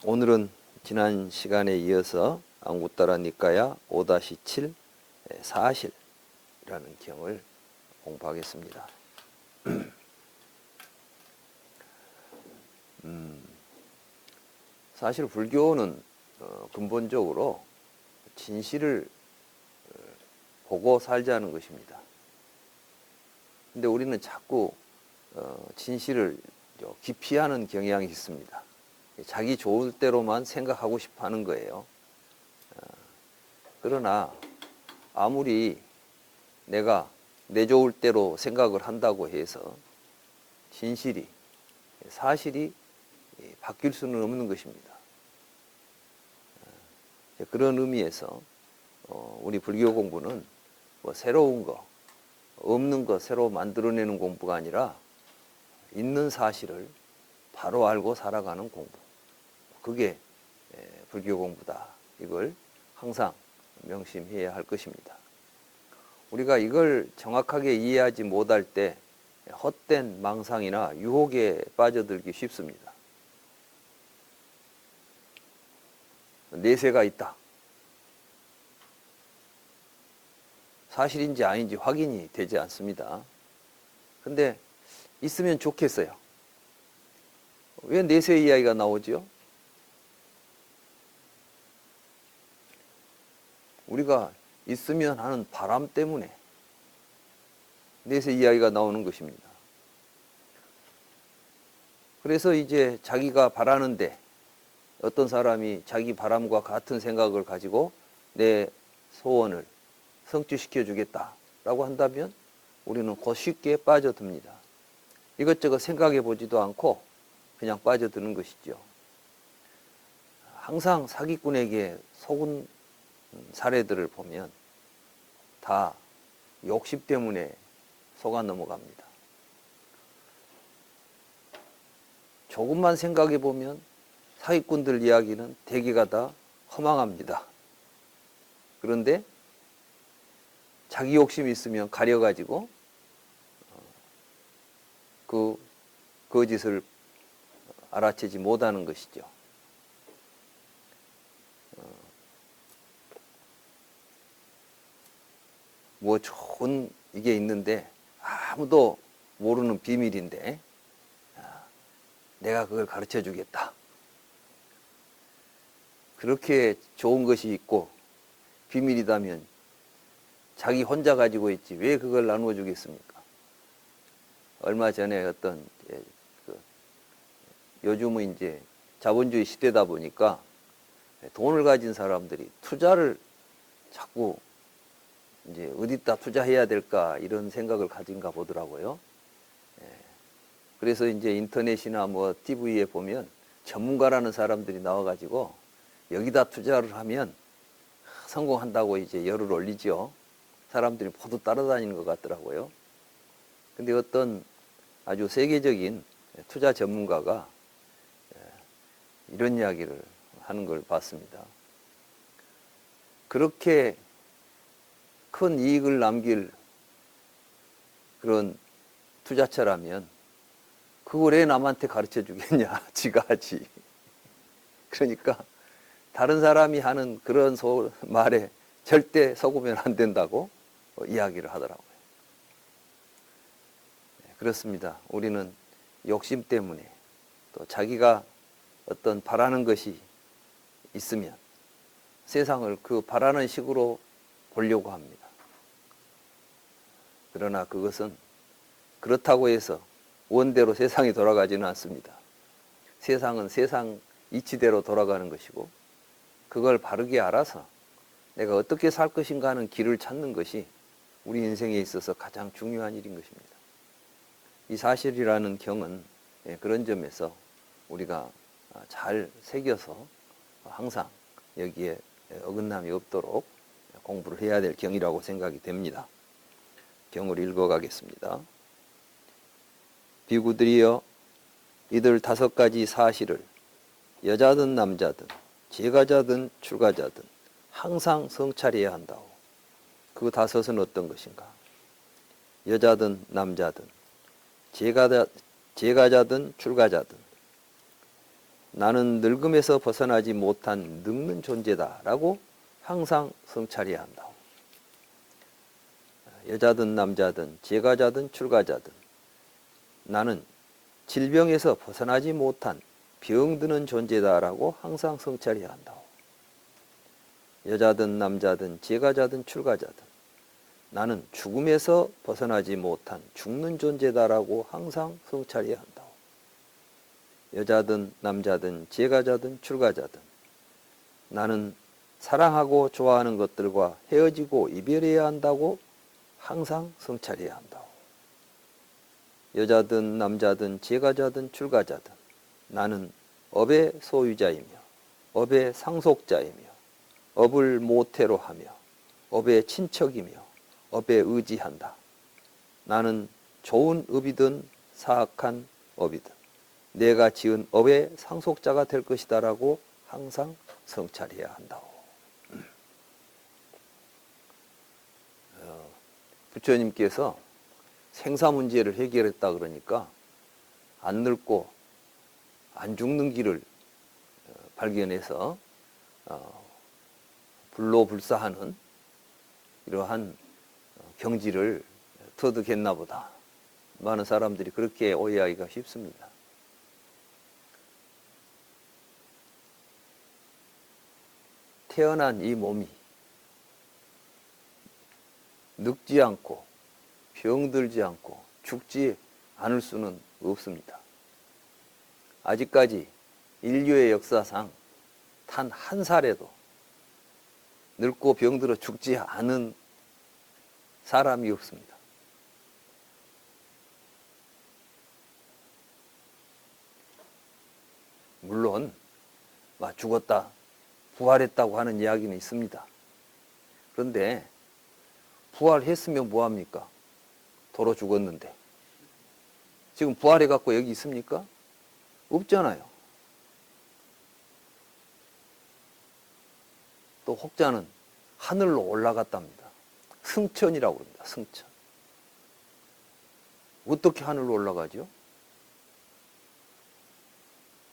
오늘은 지난 시간에 이어서 안구따라 니까야 5-7 사실이라는 경을 공부하겠습니다. 사실 불교는 근본적으로 진실을 보고 살자는 것입니다. 근데 우리는 자꾸 진실을 기피하는 경향이 있습니다. 자기 좋을 대로만 생각하고 싶어 하는 거예요. 그러나 아무리 내가 내 좋을 대로 생각을 한다고 해서 진실이, 사실이 바뀔 수는 없는 것입니다. 그런 의미에서 우리 불교 공부는 뭐 새로운 거, 없는 거 새로 만들어내는 공부가 아니라 있는 사실을 바로 알고 살아가는 공부. 그게 불교 공부다. 이걸 항상 명심해야 할 것입니다. 우리가 이걸 정확하게 이해하지 못할 때 헛된 망상이나 유혹에 빠져들기 쉽습니다. 내세가 있다. 사실인지 아닌지 확인이 되지 않습니다. 근데 있으면 좋겠어요. 왜 내세 이야기가 나오죠? 우리가 있으면 하는 바람 때문에 내세 이야기가 나오는 것입니다. 그래서 이제 자기가 바라는데 어떤 사람이 자기 바람과 같은 생각을 가지고 내 소원을 성취시켜 주겠다라고 한다면 우리는 곧 쉽게 빠져듭니다. 이것저것 생각해 보지도 않고 그냥 빠져드는 것이죠. 항상 사기꾼에게 속은 사례들을 보면 다 욕심 때문에 속아 넘어갑니다. 조금만 생각해 보면 사기꾼들 이야기는 대개가 다 허망합니다. 그런데 자기 욕심이 있으면 가려가지고 그 거짓을 알아채지 못하는 것이죠. 뭐 좋은 이게 있는데 아무도 모르는 비밀인데 내가 그걸 가르쳐 주겠다. 그렇게 좋은 것이 있고 비밀이다면 자기 혼자 가지고 있지 왜 그걸 나누어 주겠습니까? 얼마 전에 어떤 요즘은 이제 자본주의 시대다 보니까 돈을 가진 사람들이 투자를 자꾸 이제 어디다 투자해야 될까 이런 생각을 가진가 보더라고요. 그래서 이제 인터넷이나 뭐 TV에 보면 전문가라는 사람들이 나와가지고 여기다 투자를 하면 성공한다고 이제 열을 올리죠. 사람들이 모두 따라다니는 것 같더라고요. 근데 어떤 아주 세계적인 투자 전문가가 이런 이야기를 하는 걸 봤습니다. 그렇게 큰 이익을 남길 그런 투자처라면 그걸 왜 남한테 가르쳐 주겠냐, 지가 하지. 그러니까 다른 사람이 하는 그런 말에 절대 속으면 안 된다고 이야기를 하더라고요. 그렇습니다. 우리는 욕심 때문에 또 자기가 어떤 바라는 것이 있으면 세상을 그 바라는 식으로 보려고 합니다. 그러나 그것은 그렇다고 해서 원대로 세상이 돌아가지는 않습니다. 세상은 세상 이치대로 돌아가는 것이고 그걸 바르게 알아서 내가 어떻게 살 것인가 하는 길을 찾는 것이 우리 인생에 있어서 가장 중요한 일인 것입니다. 이 사실이라는 경은 그런 점에서 우리가 잘 새겨서 항상 여기에 어긋남이 없도록 공부를 해야 될 경이라고 생각이 됩니다. 경을 읽어가겠습니다. 비구들이여 이들 5가지 사실을 여자든 남자든 제가자든 출가자든 항상 성찰해야 한다오. 그 5은 어떤 것인가? 여자든 남자든 제가자든 출가자든 나는 늙음에서 벗어나지 못한 늙는 존재다라고 항상 성찰해야 한다. 여자든 남자든 재가자든 출가자든 나는 질병에서 벗어나지 못한 병드는 존재다라고 항상 성찰해야 한다. 여자든 남자든 재가자든 출가자든 나는 죽음에서 벗어나지 못한 죽는 존재다라고 항상 성찰해야 한다. 여자든 남자든 재가자든 출가자든 나는 사랑하고 좋아하는 것들과 헤어지고 이별해야 한다고 항상 성찰해야 한다. 여자든 남자든 재가자든 출가자든 나는 업의 소유자이며 업의 상속자이며 업을 모태로 하며 업의 친척이며 업에 의지한다. 나는 좋은 업이든 사악한 업이든 내가 지은 업의 상속자가 될 것이다 라고 항상 성찰해야 한다. 부처님께서 생사 문제를 해결했다 그러니까 안 늙고 안 죽는 길을 발견해서 불로불사하는 이러한 경지를 터득했나 보다. 많은 사람들이 그렇게 오해하기가 쉽습니다. 태어난 이 몸이 늙지 않고 병들지 않고 죽지 않을 수는 없습니다. 아직까지 인류의 역사상 단 한 살에도 늙고 병들어 죽지 않은 사람이 없습니다. 물론 죽었다, 부활했다고 하는 이야기는 있습니다. 그런데 부활했으면 뭐합니까? 도로 죽었는데. 지금 부활해갖고 여기 있습니까? 없잖아요. 또 혹자는 하늘로 올라갔답니다. 승천이라고 합니다. 승천. 어떻게 하늘로 올라가죠?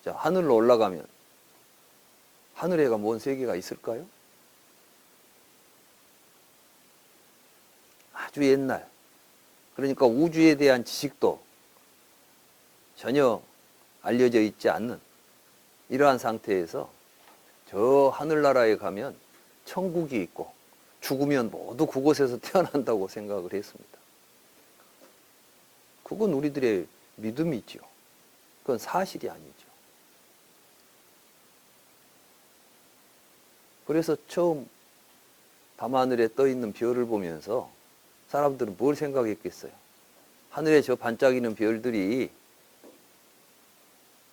자, 하늘로 올라가면 하늘에가 뭔 세계가 있을까요? 아주 옛날, 그러니까 우주에 대한 지식도 전혀 알려져 있지 않는 이러한 상태에서 저 하늘나라에 가면 천국이 있고 죽으면 모두 그곳에서 태어난다고 생각을 했습니다. 그건 우리들의 믿음이죠. 그건 사실이 아니죠. 그래서 처음 밤하늘에 떠 있는 별을 보면서 사람들은 뭘 생각했겠어요? 하늘에 저 반짝이는 별들이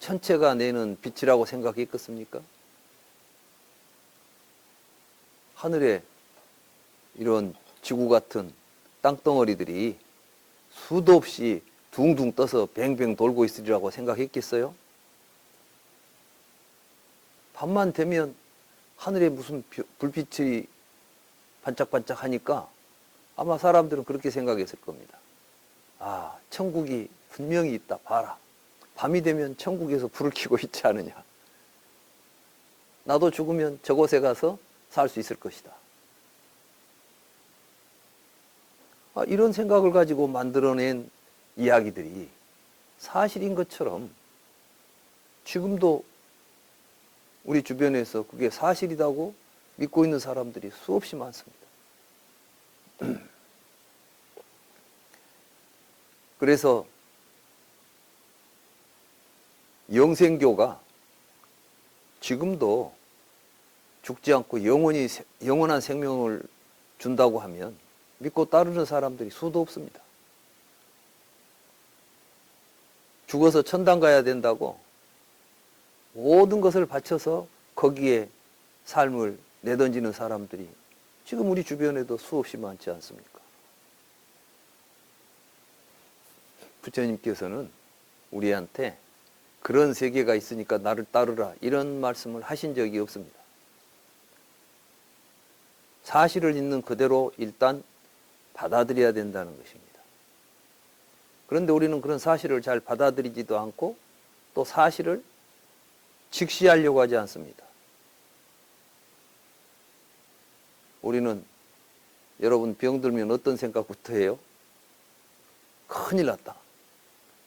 천체가 내는 빛이라고 생각했겠습니까? 하늘에 이런 지구 같은 땅덩어리들이 수도 없이 둥둥 떠서 뱅뱅 돌고 있으리라고 생각했겠어요? 밤만 되면 하늘에 무슨 불빛이 반짝반짝 하니까 아마 사람들은 그렇게 생각했을 겁니다. 아, 천국이 분명히 있다. 봐라. 밤이 되면 천국에서 불을 켜고 있지 않느냐. 나도 죽으면 저곳에 가서 살 수 있을 것이다. 이런 생각을 가지고 만들어낸 이야기들이 사실인 것처럼 지금도 우리 주변에서 그게 사실이라고 믿고 있는 사람들이 수없이 많습니다. 그래서 영생교가 지금도 죽지 않고 영원한 생명을 준다고 하면 믿고 따르는 사람들이 수도 없습니다. 죽어서 천당 가야 된다고 모든 것을 바쳐서 거기에 삶을 내던지는 사람들이 지금 우리 주변에도 수없이 많지 않습니까? 부처님께서는 우리한테 그런 세계가 있으니까 나를 따르라 이런 말씀을 하신 적이 없습니다. 사실을 있는 그대로 일단 받아들여야 된다는 것입니다. 그런데 우리는 그런 사실을 잘 받아들이지도 않고 또 사실을 직시하려고 하지 않습니다. 우리는 여러분 병들면 어떤 생각부터 해요? 큰일 났다.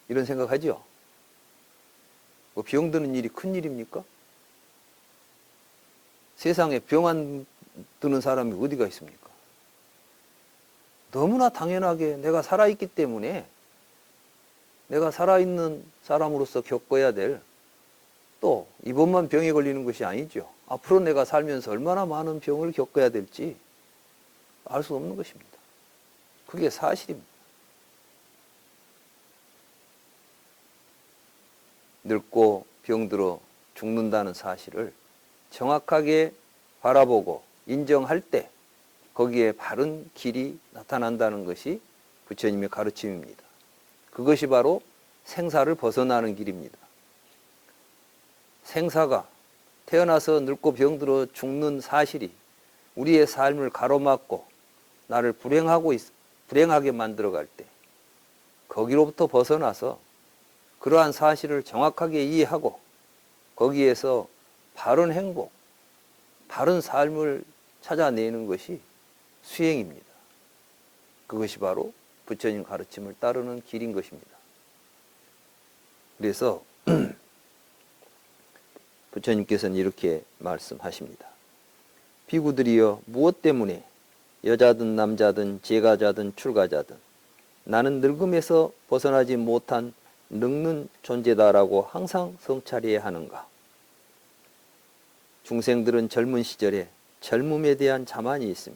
이런 생각하죠? 뭐 병드는 일이 큰일입니까? 세상에 병 안 드는 사람이 어디가 있습니까? 너무나 당연하게 내가 살아있기 때문에 내가 살아있는 사람으로서 겪어야 될, 또 이번만 병에 걸리는 것이 아니죠. 앞으로 내가 살면서 얼마나 많은 병을 겪어야 될지 알 수 없는 것입니다. 그게 사실입니다. 늙고 병들어 죽는다는 사실을 정확하게 바라보고 인정할 때 거기에 바른 길이 나타난다는 것이 부처님의 가르침입니다. 그것이 바로 생사를 벗어나는 길입니다. 생사가, 태어나서 늙고 병들어 죽는 사실이 우리의 삶을 가로막고 나를 불행하게 만들어갈 때 거기로부터 벗어나서 그러한 사실을 정확하게 이해하고 거기에서 바른 행복, 바른 삶을 찾아내는 것이 수행입니다. 그것이 바로 부처님 가르침을 따르는 길인 것입니다. 그래서 부처님께서는 이렇게 말씀하십니다. 비구들이여, 무엇 때문에 여자든 남자든 제가자든 출가자든 나는 늙음에서 벗어나지 못한 늙는 존재다라고 항상 성찰해야 하는가? 중생들은 젊은 시절에 젊음에 대한 자만이 있으며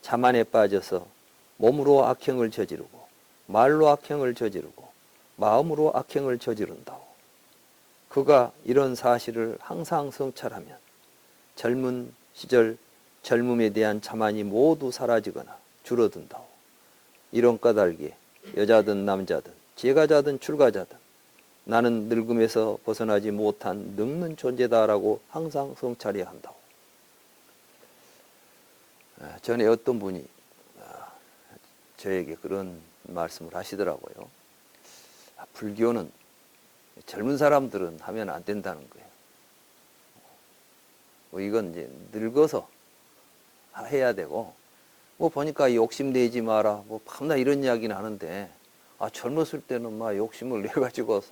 자만에 빠져서 몸으로 악행을 저지르고 말로 악행을 저지르고 마음으로 악행을 저지른다오. 그가 이런 사실을 항상 성찰하면 젊은 시절 젊음에 대한 자만이 모두 사라지거나 줄어든다오. 이런 까닭에 여자든 남자든 제가자든 출가자든 나는 늙음에서 벗어나지 못한 늙는 존재다라고 항상 성찰해야 한다고. 전에 어떤 분이 저에게 그런 말씀을 하시더라고요. 불교는 젊은 사람들은 하면 안 된다는 거예요. 이건 이제 늙어서 해야 되고, 뭐 보니까 욕심내지 마라, 뭐 밤낮 이런 이야기는 하는데, 젊었을 때는 막 욕심을 내가지고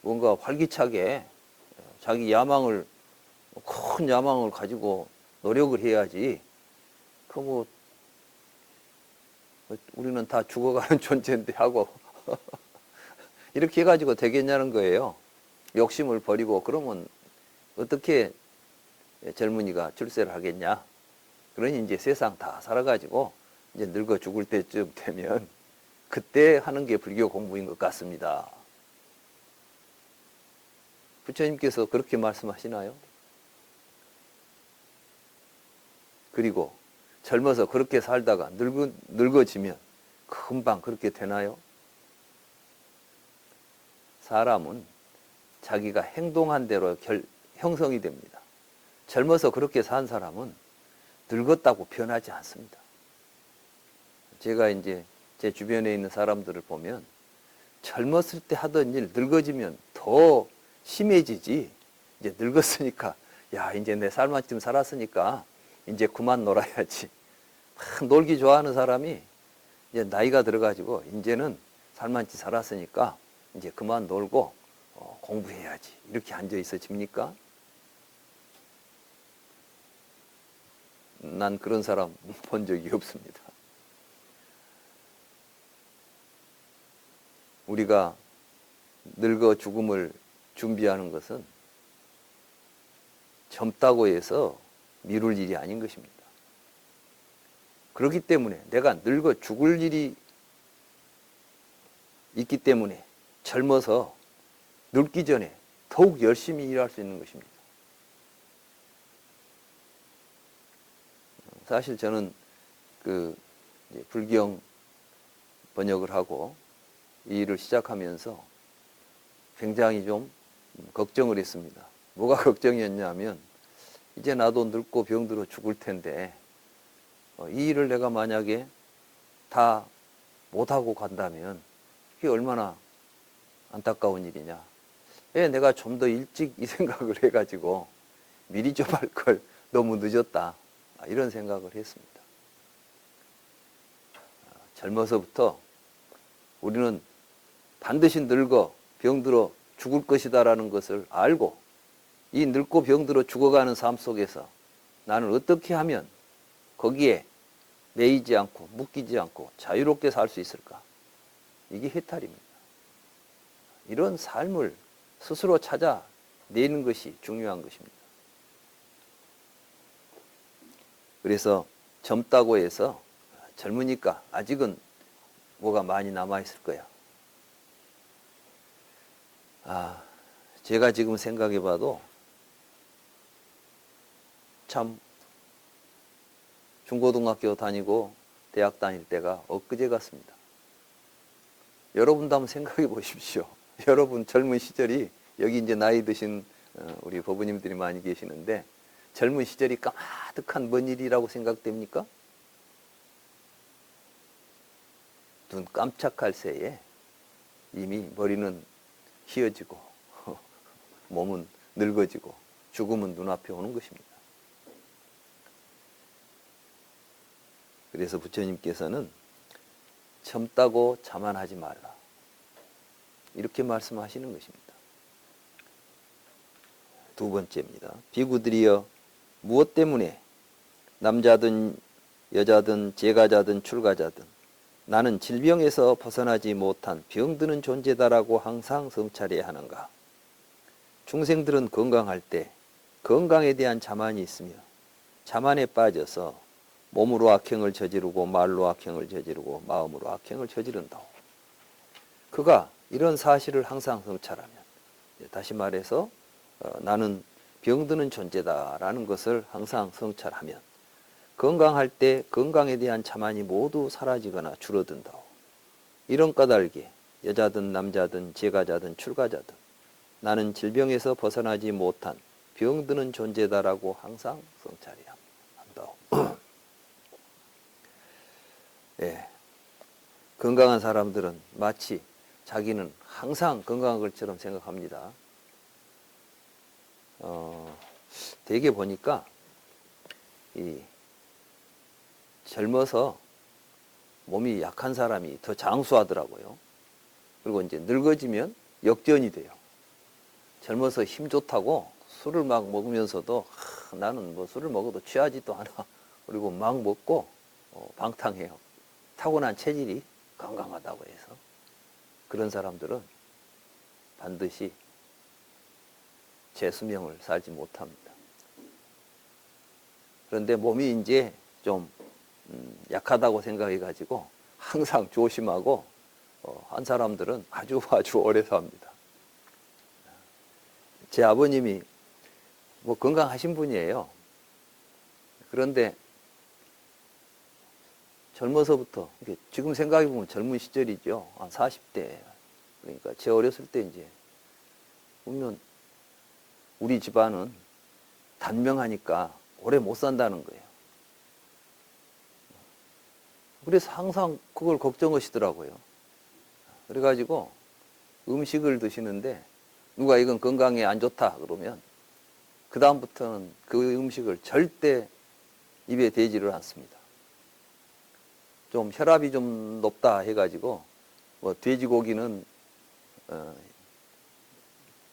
뭔가 활기차게 자기 야망을, 큰 야망을 가지고 노력을 해야지. 뭐 우리는 다 죽어가는 존재인데 하고 이렇게 해가지고 되겠냐는 거예요. 욕심을 버리고 그러면 어떻게 젊은이가 출세를 하겠냐. 그러니 이제 세상 다 살아가지고 이제 늙어 죽을 때쯤 되면 그때 하는 게 불교 공부인 것 같습니다. 부처님께서 그렇게 말씀하시나요? 그리고 젊어서 그렇게 살다가 늙어지면 금방 그렇게 되나요? 사람은 자기가 행동한 대로 형성이 됩니다. 젊어서 그렇게 산 사람은 늙었다고 변하지 않습니다. 제가 이제 제 주변에 있는 사람들을 보면 젊었을 때 하던 일 늙어지면 더 심해지지. 이제 늙었으니까 야 이제 내 살만큼 살았으니까 이제 그만 놀아야지. 막 놀기 좋아하는 사람이 이제 나이가 들어가지고 이제는 살만치 살았으니까 이제 그만 놀고 공부해야지. 이렇게 앉아 있어집니까? 난 그런 사람 본 적이 없습니다. 우리가 늙어 죽음을 준비하는 것은 젊다고 해서 미룰 일이 아닌 것입니다. 그렇기 때문에 내가 늙어 죽을 일이 있기 때문에 젊어서 늙기 전에 더욱 열심히 일할 수 있는 것입니다. 사실 저는 이제 불경 번역을 하고 이 일을 시작하면서 굉장히 좀 걱정을 했습니다. 뭐가 걱정이었냐면 이제 나도 늙고 병들어 죽을 텐데 이 일을 내가 만약에 다 못하고 간다면 그게 얼마나 안타까운 일이냐. 내가 좀 더 일찍 이 생각을 해가지고 미리 좀 할 걸 너무 늦었다. 이런 생각을 했습니다. 젊어서부터 우리는 반드시 늙어 병들어 죽을 것이다라는 것을 알고 이 늙고 병들어 죽어가는 삶 속에서 나는 어떻게 하면 거기에 매이지 않고 묶이지 않고 자유롭게 살 수 있을까? 이게 해탈입니다. 이런 삶을 스스로 찾아내는 것이 중요한 것입니다. 그래서 젊다고 해서 젊으니까 아직은 뭐가 많이 남아있을 거야. 제가 지금 생각해 봐도 참 중고등학교 다니고 대학 다닐 때가 엊그제 같습니다. 여러분도 한번 생각해 보십시오. 여러분 젊은 시절이, 여기 이제 나이 드신 우리 법부님들이 많이 계시는데 젊은 시절이 까마득한 먼 일이라고 생각됩니까? 눈 깜짝할 새에 이미 머리는 휘어지고 몸은 늙어지고 죽음은 눈앞에 오는 것입니다. 그래서 부처님께서는 젊다고 자만하지 말라, 이렇게 말씀하시는 것입니다. 두 번째입니다. 비구들이여, 무엇 때문에 남자든 여자든 제가자든 출가자든 나는 질병에서 벗어나지 못한 병드는 존재다라고 항상 성찰해야 하는가? 중생들은 건강할 때 건강에 대한 자만이 있으며 자만에 빠져서 몸으로 악행을 저지르고 말로 악행을 저지르고 마음으로 악행을 저지른다고. 그가 이런 사실을 항상 성찰하면, 다시 말해서 나는 병드는 존재다라는 것을 항상 성찰하면 건강할 때 건강에 대한 자만이 모두 사라지거나 줄어든다고. 이런 까닭에 여자든 남자든 제가자든 출가자든 나는 질병에서 벗어나지 못한 병드는 존재다라고 항상 성찰해야 한다고. 건강한 사람들은 마치 자기는 항상 건강한 것처럼 생각합니다. 되게 보니까 젊어서 몸이 약한 사람이 더 장수하더라고요. 그리고 이제 늙어지면 역전이 돼요. 젊어서 힘 좋다고 술을 막 먹으면서도 나는 뭐 술을 먹어도 취하지도 않아. 그리고 막 먹고 방탕해요. 타고난 체질이 건강하다고 해서. 그런 사람들은 반드시 제 수명을 살지 못합니다. 그런데 몸이 이제 좀 약하다고 생각해가지고 항상 조심하고 한 사람들은 아주 오래 삽니다. 제 아버님이 뭐 건강하신 분이에요. 그런데 젊어서부터, 지금 생각해보면 젊은 시절이죠. 한 40대. 그러니까 제 어렸을 때 이제 보면 우리 집안은 단명하니까 오래 못 산다는 거예요. 그래서 항상 그걸 걱정하시더라고요. 그래가지고 음식을 드시는데 누가 이건 건강에 안 좋다 그러면 그 다음부터는 그 음식을 절대 입에 대지를 않습니다. 좀 혈압이 좀 높다 해가지고 뭐 돼지고기는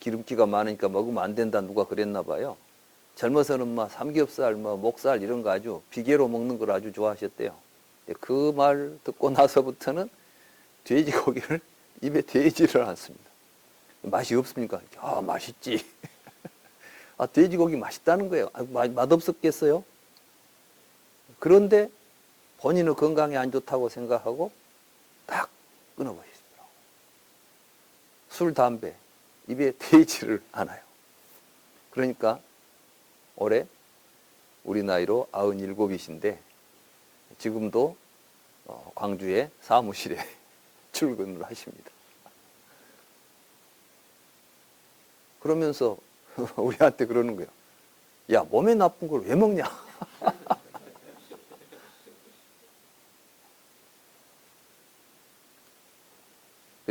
기름기가 많으니까 먹으면 안 된다 누가 그랬나 봐요. 젊어서는 막 삼겹살, 뭐 목살 이런 거 아주 비계로 먹는 걸 아주 좋아하셨대요. 그 말 듣고 나서부터는 돼지고기를 입에 대지를 않습니다. 맛이 없습니까? 맛있지. 돼지고기 맛있다는 거예요. 맛없었겠어요? 그런데 본인은 건강에 안 좋다고 생각하고 딱 끊어버리시더라고요. 술, 담배 입에 대지를 않아요. 그러니까 올해 우리 나이로 97이신데 지금도 광주의 사무실에 출근을 하십니다. 그러면서 우리한테 그러는 거예요. 야, 몸에 나쁜 걸 왜 먹냐?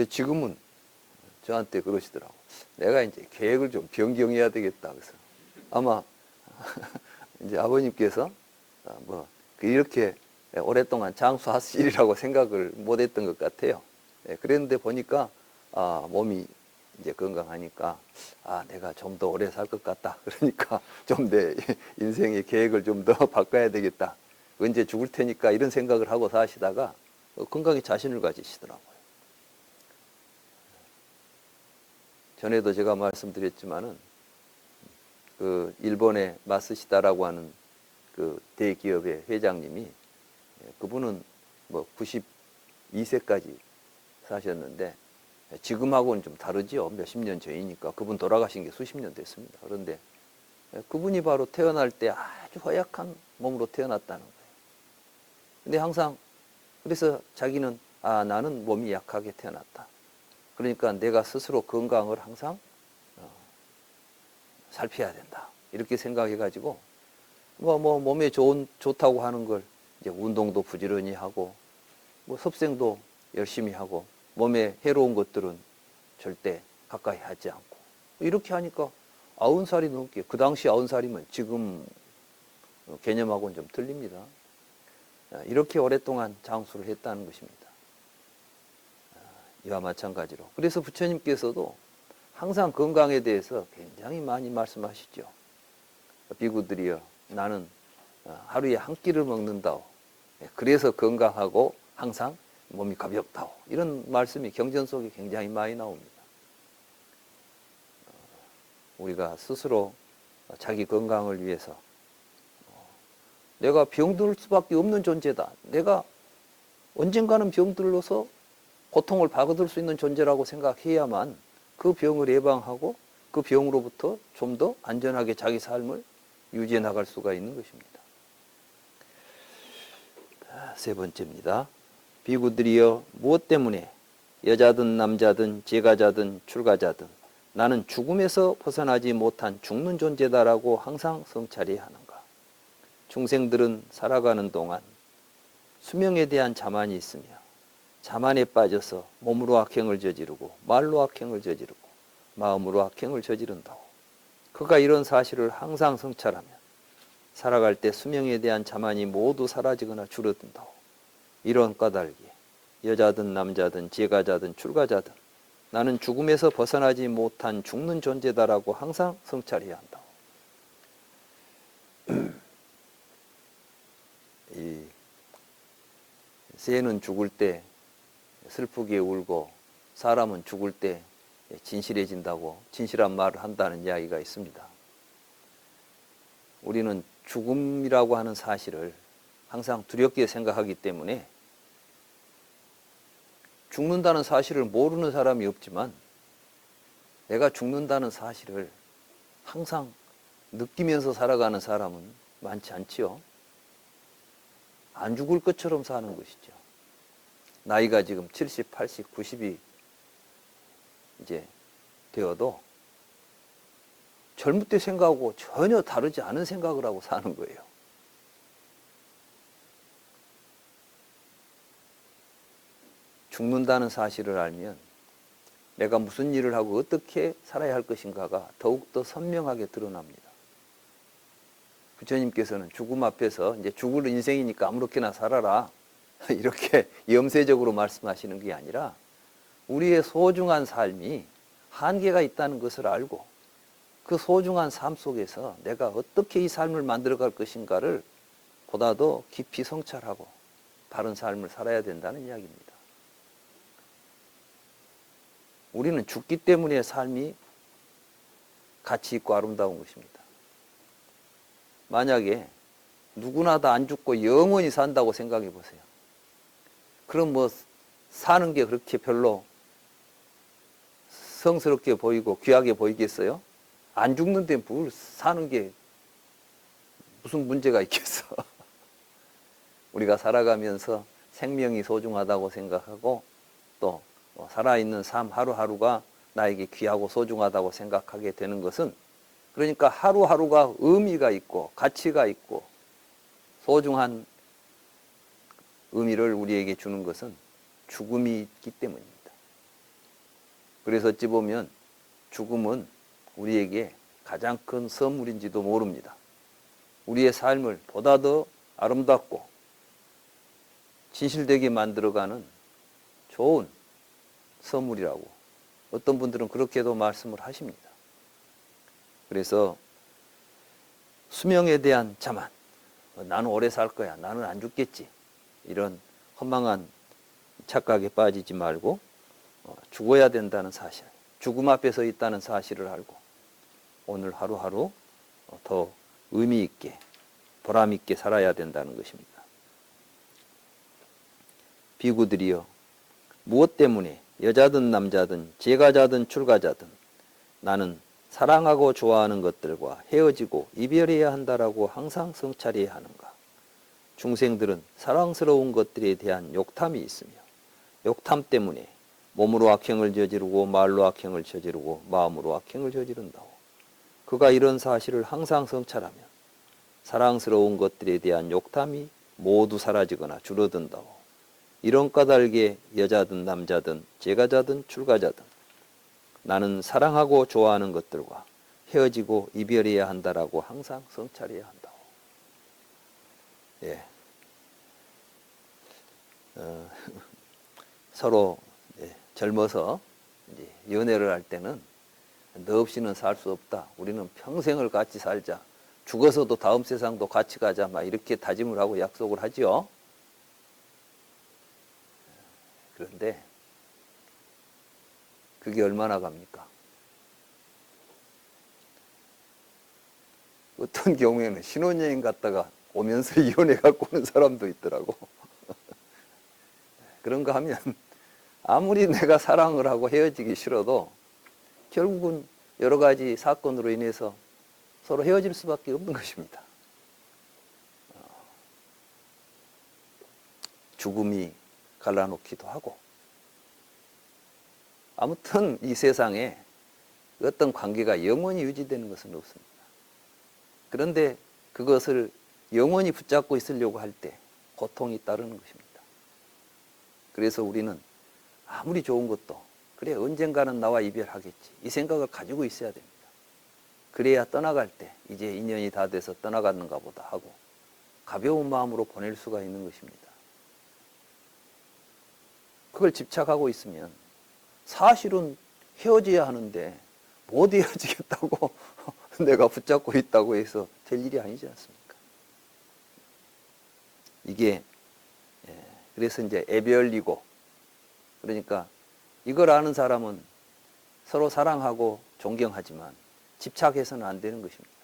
지금은 저한테 그러시더라고. 내가 이제 계획을 좀 변경해야 되겠다. 그래서 아마 이제 아버님께서 뭐 이렇게 오랫동안 장수하시리라고 생각을 못했던 것 같아요. 그랬는데 보니까 몸이 이제 건강하니까 내가 좀 더 오래 살 것 같다. 그러니까 좀 내 인생의 계획을 좀 더 바꿔야 되겠다. 언제 죽을 테니까 이런 생각을 하고 사시다가 건강에 자신을 가지시더라고요. 전에도 제가 말씀드렸지만은 그 일본의 마쓰시다라고 하는 그 대기업의 회장님이, 그분은 뭐 92세까지 사셨는데 지금하고는 좀 다르지요. 몇십 년 전이니까. 그분 돌아가신 게 수십 년 됐습니다. 그런데 그분이 바로 태어날 때 아주 허약한 몸으로 태어났다는 거예요. 근데 항상 그래서 자기는 나는 몸이 약하게 태어났다. 그러니까 내가 스스로 건강을 항상 살펴야 된다. 이렇게 생각해가지고 몸에 좋다고 하는 걸 이제 운동도 부지런히 하고 뭐 섭생도 열심히 하고 몸에 해로운 것들은 절대 가까이 하지 않고 이렇게 하니까 90살이 넘게, 그 당시 90살이면 지금 개념하고는 좀 틀립니다. 이렇게 오랫동안 장수를 했다는 것입니다. 이와 마찬가지로. 그래서 부처님께서도 항상 건강에 대해서 굉장히 많이 말씀하시죠. 비구들이여, 나는 하루에 한 끼를 먹는다오. 그래서 건강하고 항상 몸이 가볍다오. 이런 말씀이 경전 속에 굉장히 많이 나옵니다. 우리가 스스로 자기 건강을 위해서 내가 병들 수밖에 없는 존재다. 내가 언젠가는 병들어서 고통을 받을 수 있는 존재라고 생각해야만 그 병을 예방하고 그 병으로부터 좀 더 안전하게 자기 삶을 유지해 나갈 수가 있는 것입니다. 세 번째입니다. 비구들이여, 무엇 때문에 여자든 남자든 제가자든 출가자든 나는 죽음에서 벗어나지 못한 죽는 존재다라고 항상 성찰해야 하는가? 중생들은 살아가는 동안 수명에 대한 자만이 있으며 자만에 빠져서 몸으로 악행을 저지르고 말로 악행을 저지르고 마음으로 악행을 저지른다고. 그가 이런 사실을 항상 성찰하면 살아갈 때 수명에 대한 자만이 모두 사라지거나 줄어든다고. 이런 까닭에 여자든 남자든 제가자든 출가자든 나는 죽음에서 벗어나지 못한 죽는 존재다라고 항상 성찰해야 한다고. 이 새는 죽을 때 슬프게 울고 사람은 죽을 때 진실해진다고, 진실한 말을 한다는 이야기가 있습니다. 우리는 죽음이라고 하는 사실을 항상 두렵게 생각하기 때문에 죽는다는 사실을 모르는 사람이 없지만 내가 죽는다는 사실을 항상 느끼면서 살아가는 사람은 많지 않지요. 안 죽을 것처럼 사는 것이죠. 나이가 지금 70, 80, 90이 이제 되어도 젊을 때 생각하고 전혀 다르지 않은 생각을 하고 사는 거예요. 죽는다는 사실을 알면 내가 무슨 일을 하고 어떻게 살아야 할 것인가가 더욱더 선명하게 드러납니다. 부처님께서는 죽음 앞에서 이제 죽을 인생이니까 아무렇게나 살아라 이렇게 염세적으로 말씀하시는 게 아니라 우리의 소중한 삶이 한계가 있다는 것을 알고 그 소중한 삶 속에서 내가 어떻게 이 삶을 만들어갈 것인가를 보다 더 깊이 성찰하고 바른 삶을 살아야 된다는 이야기입니다. 우리는 죽기 때문에 삶이 가치 있고 아름다운 것입니다. 만약에 누구나 다 안 죽고 영원히 산다고 생각해 보세요. 그럼 뭐 사는 게 그렇게 별로 성스럽게 보이고 귀하게 보이겠어요? 안 죽는데 뭘 사는 게 무슨 문제가 있겠어? 우리가 살아가면서 생명이 소중하다고 생각하고 또 살아있는 삶 하루하루가 나에게 귀하고 소중하다고 생각하게 되는 것은, 그러니까 하루하루가 의미가 있고 가치가 있고 소중한 의미를 우리에게 주는 것은 죽음이 있기 때문입니다. 그래서 어찌 보면 죽음은 우리에게 가장 큰 선물인지도 모릅니다. 우리의 삶을 보다 더 아름답고 진실되게 만들어가는 좋은 선물이라고 어떤 분들은 그렇게도 말씀을 하십니다. 그래서 수명에 대한 자만, 나는 오래 살 거야, 나는 안 죽겠지, 이런 허망한 착각에 빠지지 말고 죽어야 된다는 사실, 죽음 앞에 서 있다는 사실을 알고 오늘 하루하루 더 의미 있게 보람 있게 살아야 된다는 것입니다. 비구들이여, 무엇 때문에 여자든 남자든 제가자든 출가자든 나는 사랑하고 좋아하는 것들과 헤어지고 이별해야 한다라고 항상 성찰해야 하는가? 중생들은 사랑스러운 것들에 대한 욕탐이 있으며 욕탐 때문에 몸으로 악행을 저지르고 말로 악행을 저지르고 마음으로 악행을 저지른다고. 그가 이런 사실을 항상 성찰하면 사랑스러운 것들에 대한 욕탐이 모두 사라지거나 줄어든다고. 이런 까닭에 여자든 남자든 제가자든 출가자든 나는 사랑하고 좋아하는 것들과 헤어지고 이별해야 한다라고 항상 성찰해야 한다고. 예. 서로 젊어서 이제 연애를 할 때는 너 없이는 살 수 없다. 우리는 평생을 같이 살자. 죽어서도 다음 세상도 같이 가자. 막 이렇게 다짐을 하고 약속을 하죠. 그런데 그게 얼마나 갑니까? 어떤 경우에는 신혼여행 갔다가 오면서 이혼해갖고 오는 사람도 있더라고. 그런가 하면 아무리 내가 사랑을 하고 헤어지기 싫어도 결국은 여러 가지 사건으로 인해서 서로 헤어질 수밖에 없는 것입니다. 죽음이 갈라놓기도 하고. 아무튼 이 세상에 어떤 관계가 영원히 유지되는 것은 없습니다. 그런데 그것을 영원히 붙잡고 있으려고 할 때 고통이 따르는 것입니다. 그래서 우리는 아무리 좋은 것도 그래 언젠가는 나와 이별하겠지 이 생각을 가지고 있어야 됩니다. 그래야 떠나갈 때 이제 인연이 다 돼서 떠나갔는가 보다 하고 가벼운 마음으로 보낼 수가 있는 것입니다. 그걸 집착하고 있으면 사실은 헤어져야 하는데 못 헤어지겠다고 내가 붙잡고 있다고 해서 될 일이 아니지 않습니까? 이게 그래서 이제 애별리고, 그러니까 이걸 아는 사람은 서로 사랑하고 존경하지만 집착해서는 안 되는 것입니다.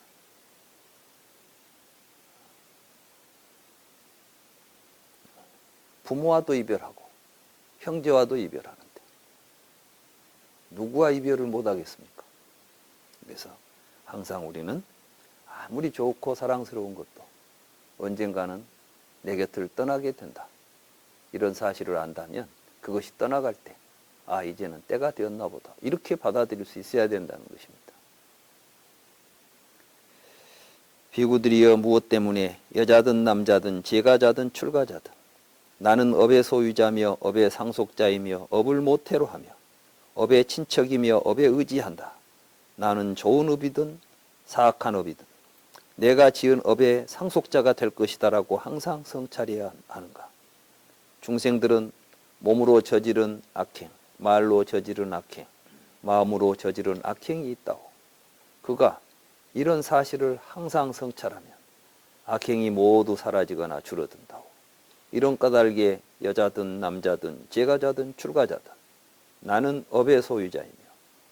부모와도 이별하고 형제와도 이별하는데 누구와 이별을 못 하겠습니까? 그래서 항상 우리는 아무리 좋고 사랑스러운 것도 언젠가는 내 곁을 떠나게 된다. 이런 사실을 안다면 그것이 떠나갈 때 아 이제는 때가 되었나 보다. 이렇게 받아들일 수 있어야 된다는 것입니다. 비구들이여, 무엇 때문에 여자든 남자든 제가자든 출가자든 나는 업의 소유자며 업의 상속자이며 업을 모태로 하며 업의 친척이며 업에 의지한다. 나는 좋은 업이든 사악한 업이든 내가 지은 업의 상속자가 될 것이다라고 항상 성찰해야 하는가. 중생들은 몸으로 저지른 악행, 말로 저지른 악행, 마음으로 저지른 악행이 있다고. 그가 이런 사실을 항상 성찰하면 악행이 모두 사라지거나 줄어든다고. 이런 까닭에 여자든 남자든 제가자든 출가자든 나는 업의 소유자이며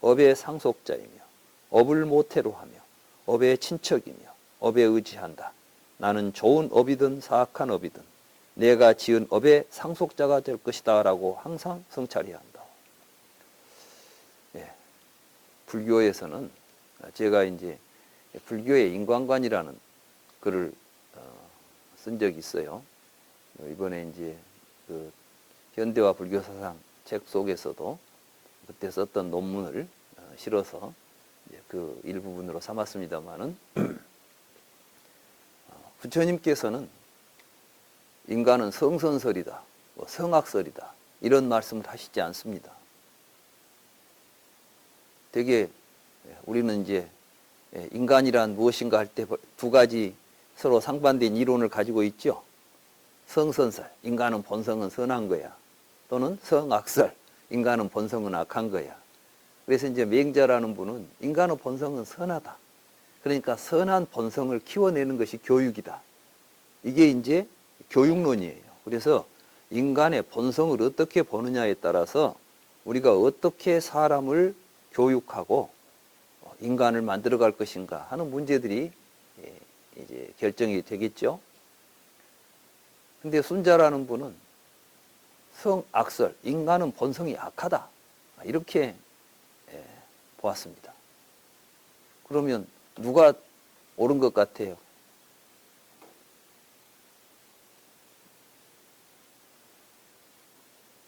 업의 상속자이며 업을 모태로 하며 업의 친척이며 업에 의지한다. 나는 좋은 업이든 사악한 업이든 내가 지은 업의 상속자가 될 것이다 라고 항상 성찰해야 한다. 예. 불교에서는 제가 이제 불교의 인간관이라는 글을 쓴 적이 있어요. 이번에 이제 그 현대화 불교 사상 책 속에서도 그때 썼던 논문을 실어서 그 일부분으로 삼았습니다만은 부처님께서는 인간은 성선설이다, 성악설이다 이런 말씀을 하시지 않습니다. 되게 우리는 이제 인간이란 무엇인가 할 때 두 가지 서로 상반된 이론을 가지고 있죠. 성선설, 인간은 본성은 선한 거야. 또는 성악설, 인간은 본성은 악한 거야. 그래서 이제 맹자라는 분은 인간의 본성은 선하다. 그러니까 선한 본성을 키워내는 것이 교육이다. 이게 이제 교육론이에요. 그래서 인간의 본성을 어떻게 보느냐에 따라서 우리가 어떻게 사람을 교육하고 인간을 만들어갈 것인가 하는 문제들이 이제 결정이 되겠죠. 근데 순자라는 분은 성악설, 인간은 본성이 악하다. 이렇게 보았습니다. 그러면 누가 옳은 것 같아요?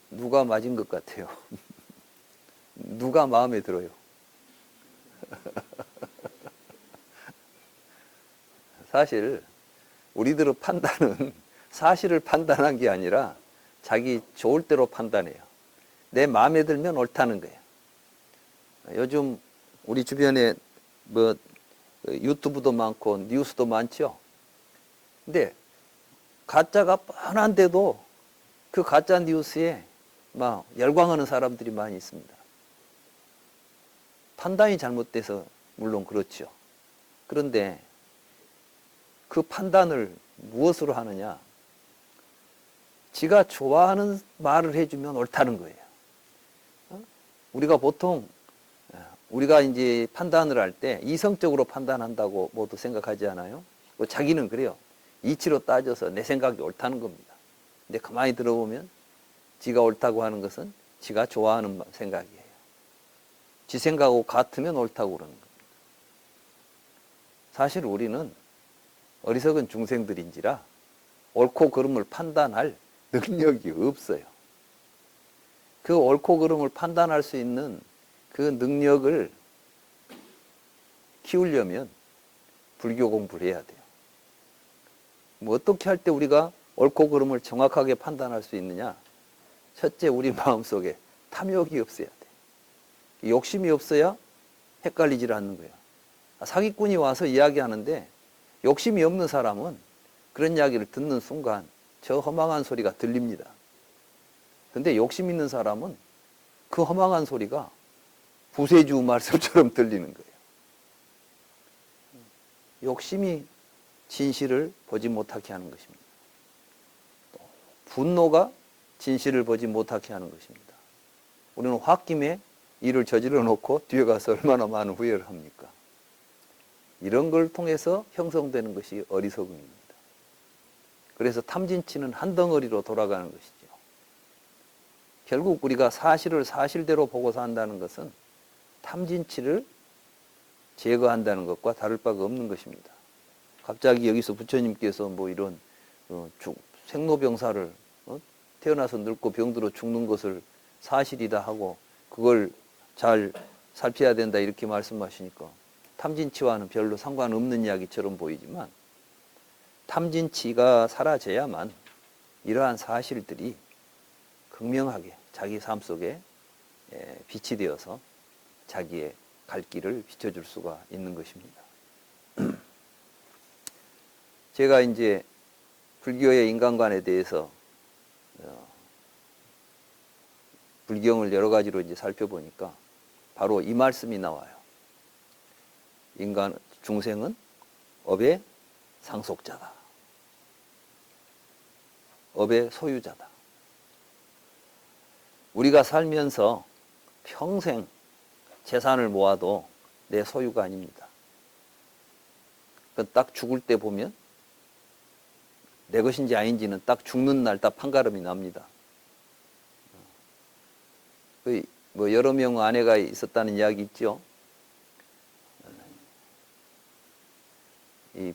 누가 맞은 것 같아요? 누가 마음에 들어요? 사실 우리들의 판단은 사실을 판단한 게 아니라 자기 좋을 대로 판단해요. 내 마음에 들면 옳다는 거예요. 요즘 우리 주변에 뭐 유튜브도 많고 뉴스도 많죠. 근데 가짜가 뻔한데도 그 가짜 뉴스에 막 열광하는 사람들이 많이 있습니다. 판단이 잘못돼서 물론 그렇죠. 그런데 그 판단을 무엇으로 하느냐? 지가 좋아하는 말을 해주면 옳다는 거예요. 우리가 보통 우리가 이제 판단을 할 때 이성적으로 판단한다고 모두 생각하지 않아요? 자기는 그래요. 이치로 따져서 내 생각이 옳다는 겁니다. 근데 가만히 들어보면 지가 옳다고 하는 것은 지가 좋아하는 생각이에요. 지 생각하고 같으면 옳다고 그러는 겁니다. 사실 우리는 어리석은 중생들인지라 옳고 그름을 판단할 능력이 없어요. 그 옳고 그름을 판단할 수 있는 그 능력을 키우려면 불교 공부를 해야 돼요. 뭐 어떻게 할 때 우리가 옳고 그름을 정확하게 판단할 수 있느냐? 첫째, 우리 마음속에 탐욕이 없어야 돼. 욕심이 없어야 헷갈리질 않는 거예요. 사기꾼이 와서 이야기하는데 욕심이 없는 사람은 그런 이야기를 듣는 순간 저 허망한 소리가 들립니다. 근데 욕심 있는 사람은 그 허망한 소리가 부세주 말씀처럼 들리는 거예요. 욕심이 진실을 보지 못하게 하는 것입니다. 또 분노가 진실을 보지 못하게 하는 것입니다. 우리는 홧김에 일을 저질러 놓고 뒤에 가서 얼마나 많은 후회를 합니까? 이런 걸 통해서 형성되는 것이 어리석음입니다. 그래서 탐진치는 한 덩어리로 돌아가는 것이죠. 결국 우리가 사실을 사실대로 보고 산다는 것은 탐진치를 제거한다는 것과 다를 바가 없는 것입니다. 갑자기 여기서 부처님께서 뭐 이런 생로병사를 태어나서 늙고 병들어 죽는 것을 사실이다 하고 그걸 잘 살펴야 된다 이렇게 말씀하시니까 탐진치와는 별로 상관없는 이야기처럼 보이지만 탐진치가 사라져야만 이러한 사실들이 극명하게 자기 삶 속에 빛이 되어서 자기의 갈 길을 비춰줄 수가 있는 것입니다. 제가 이제 불교의 인간관에 대해서 불경을 여러 가지로 이제 살펴보니까 바로 이 말씀이 나와요. 인간, 중생은 업의 상속자다. 업의 소유자다. 우리가 살면서 평생 재산을 모아도 내 소유가 아닙니다. 딱 죽을 때 보면 내 것인지 아닌지는 딱 죽는 날 딱 판가름이 납니다. 뭐 여러 명 아내가 있었다는 이야기 있죠. 이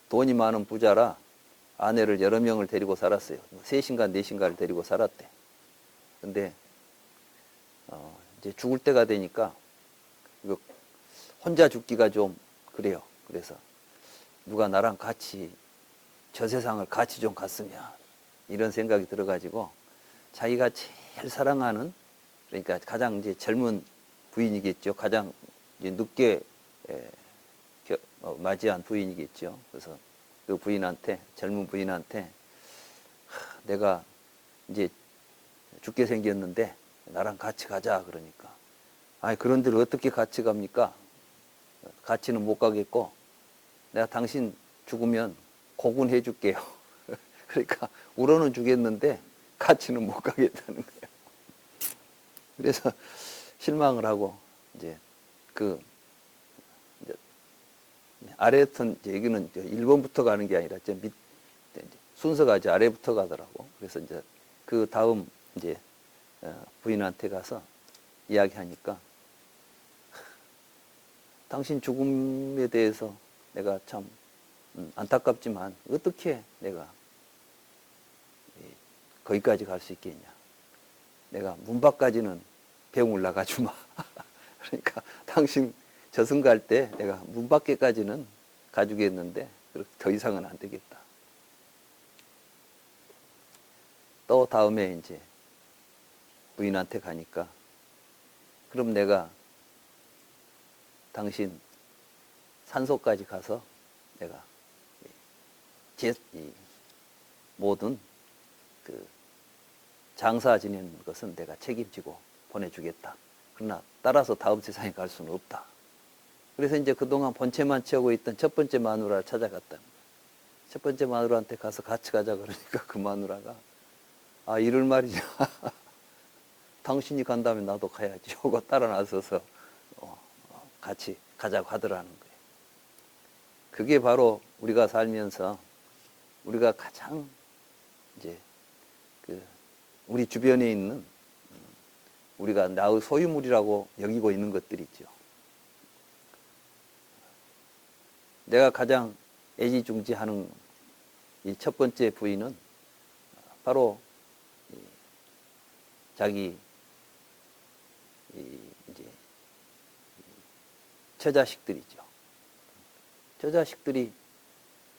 돈이 많은 부자라 아내를 여러 명을 데리고 살았어요. 셋인가 넷인가를 데리고 살았대. 근데 이제 죽을 때가 되니까 이거 혼자 죽기가 좀 그래요. 그래서 누가 나랑 같이 저 세상을 같이 좀 갔으면 이런 생각이 들어가지고 자기가 제일 사랑하는 그러니까 가장 이제 젊은 부인이겠죠. 가장 이제 늦게 맞이한 부인이겠죠. 그래서 그 부인한테, 젊은 부인한테 내가 이제 죽게 생겼는데 나랑 같이 가자 그러니까, 아니 그런 데를 어떻게 같이 갑니까? 같이는 못 가겠고 내가 당신 죽으면 고군해 줄게요. 그러니까 울어는 주겠는데 같이는 못 가겠다는 거예요. 그래서 실망을 하고 이제 그 이제 아래부터 여기는 1번부터 가는 게 아니라 밑 순서가 이제 아래부터 가더라고. 그래서 이제 그 다음 이제 부인한테 가서 이야기하니까, 당신 죽음에 대해서 내가 참 안타깝지만 어떻게 내가 거기까지 갈 수 있겠냐. 내가 문 밖까지는 배웅을 나가주마. 그러니까 당신 저승 갈 때 내가 문 밖에까지는 가주겠는데 더 이상은 안 되겠다. 또 다음에 이제 부인한테 가니까, 그럼 내가 당신 산소까지 가서 내가 모든 그 장사 지내는 것은 내가 책임지고 보내주겠다. 그러나 따라서 다음 세상에 갈 수는 없다. 그래서 이제 그동안 본체만 채우고 있던 첫 번째 마누라를 찾아갔다는 거예요. 첫 번째 마누라한테 가서 같이 가자 그러니까 그 마누라가, 아, 이럴 말이냐. 당신이 간다면 나도 가야지. 하고 따라 나서서 같이 가자고 하더라는 거예요. 그게 바로 우리가 살면서 우리가 가장 이제 우리 주변에 있는 우리가 나의 소유물이라고 여기고 있는 것들이죠. 내가 가장 애지중지하는 이 첫 번째 부인은 바로 자기 이제 처자식들이죠. 처자식들이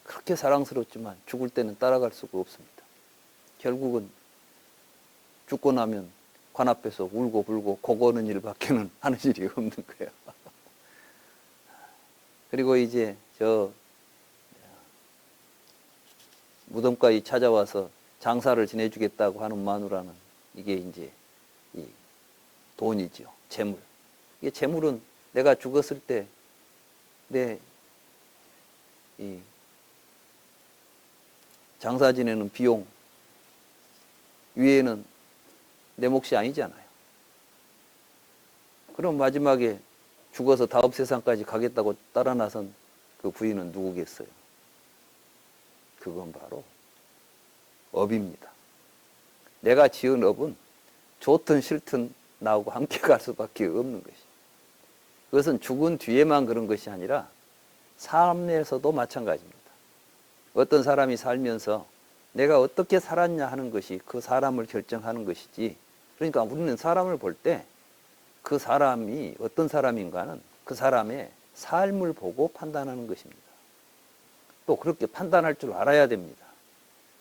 그렇게 사랑스럽지만 죽을 때는 따라갈 수가 없습니다. 결국은 죽고 나면 관 앞에서 울고 불고 고거는 일밖에는 하는 일이 없는 거예요. 그리고 이제 저 무덤까지 찾아와서 장사를 지내주겠다고 하는 마누라는 이게 이제 이 돈이죠. 재물. 이게 재물은 내가 죽었을 때 내 이 장사 지내는 비용 위에는 내 몫이 아니잖아요. 그럼 마지막에 죽어서 다음 세상까지 가겠다고 따라 나선 그 부인은 누구겠어요? 그건 바로 업입니다. 내가 지은 업은 좋든 싫든 나하고 함께 갈 수밖에 없는 것이. 그것은 죽은 뒤에만 그런 것이 아니라 삶에서도 마찬가지입니다. 어떤 사람이 살면서 내가 어떻게 살았냐 하는 것이 그 사람을 결정하는 것이지, 그러니까 우리는 사람을 볼 때 그 사람이 어떤 사람인가는 그 사람의 삶을 보고 판단하는 것입니다. 또 그렇게 판단할 줄 알아야 됩니다.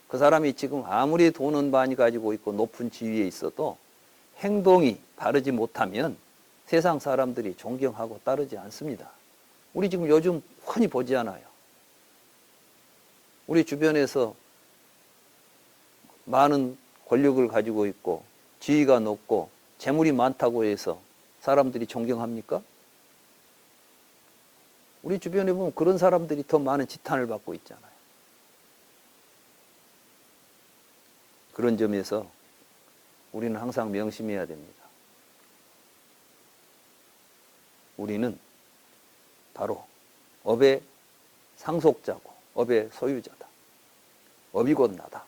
그 사람이 지금 아무리 돈은 많이 가지고 있고 높은 지위에 있어도 행동이 바르지 못하면 세상 사람들이 존경하고 따르지 않습니다. 우리 지금 요즘 흔히 보지 않아요. 우리 주변에서 많은 권력을 가지고 있고 지위가 높고 재물이 많다고 해서 사람들이 존경합니까? 우리 주변에 보면 그런 사람들이 더 많은 지탄을 받고 있잖아요. 그런 점에서 우리는 항상 명심해야 됩니다. 우리는 바로 업의 상속자고 업의 소유자다. 업이 곧 나다.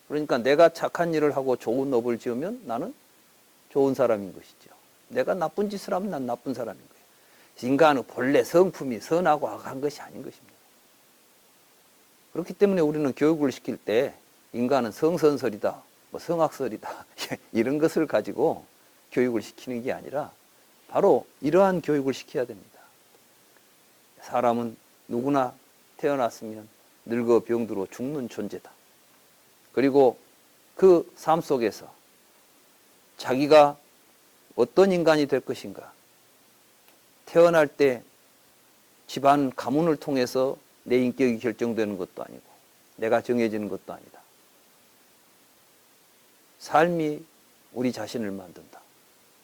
그러니까 내가 착한 일을 하고 좋은 업을 지으면 나는 좋은 사람인 것이죠. 내가 나쁜 짓을 하면 난 나쁜 사람인 거예요. 인간의 본래 성품이 선하고 악한 것이 아닌 것입니다. 그렇기 때문에 우리는 교육을 시킬 때 인간은 성선설이다, 뭐 성악설이다 이런 것을 가지고 교육을 시키는 게 아니라 바로 이러한 교육을 시켜야 됩니다. 사람은 누구나 태어났으면 늙어 병들어 죽는 존재다. 그리고 그 삶 속에서 자기가 어떤 인간이 될 것인가, 태어날 때 집안 가문을 통해서 내 인격이 결정되는 것도 아니고 내가 정해지는 것도 아니다. 삶이 우리 자신을 만든다.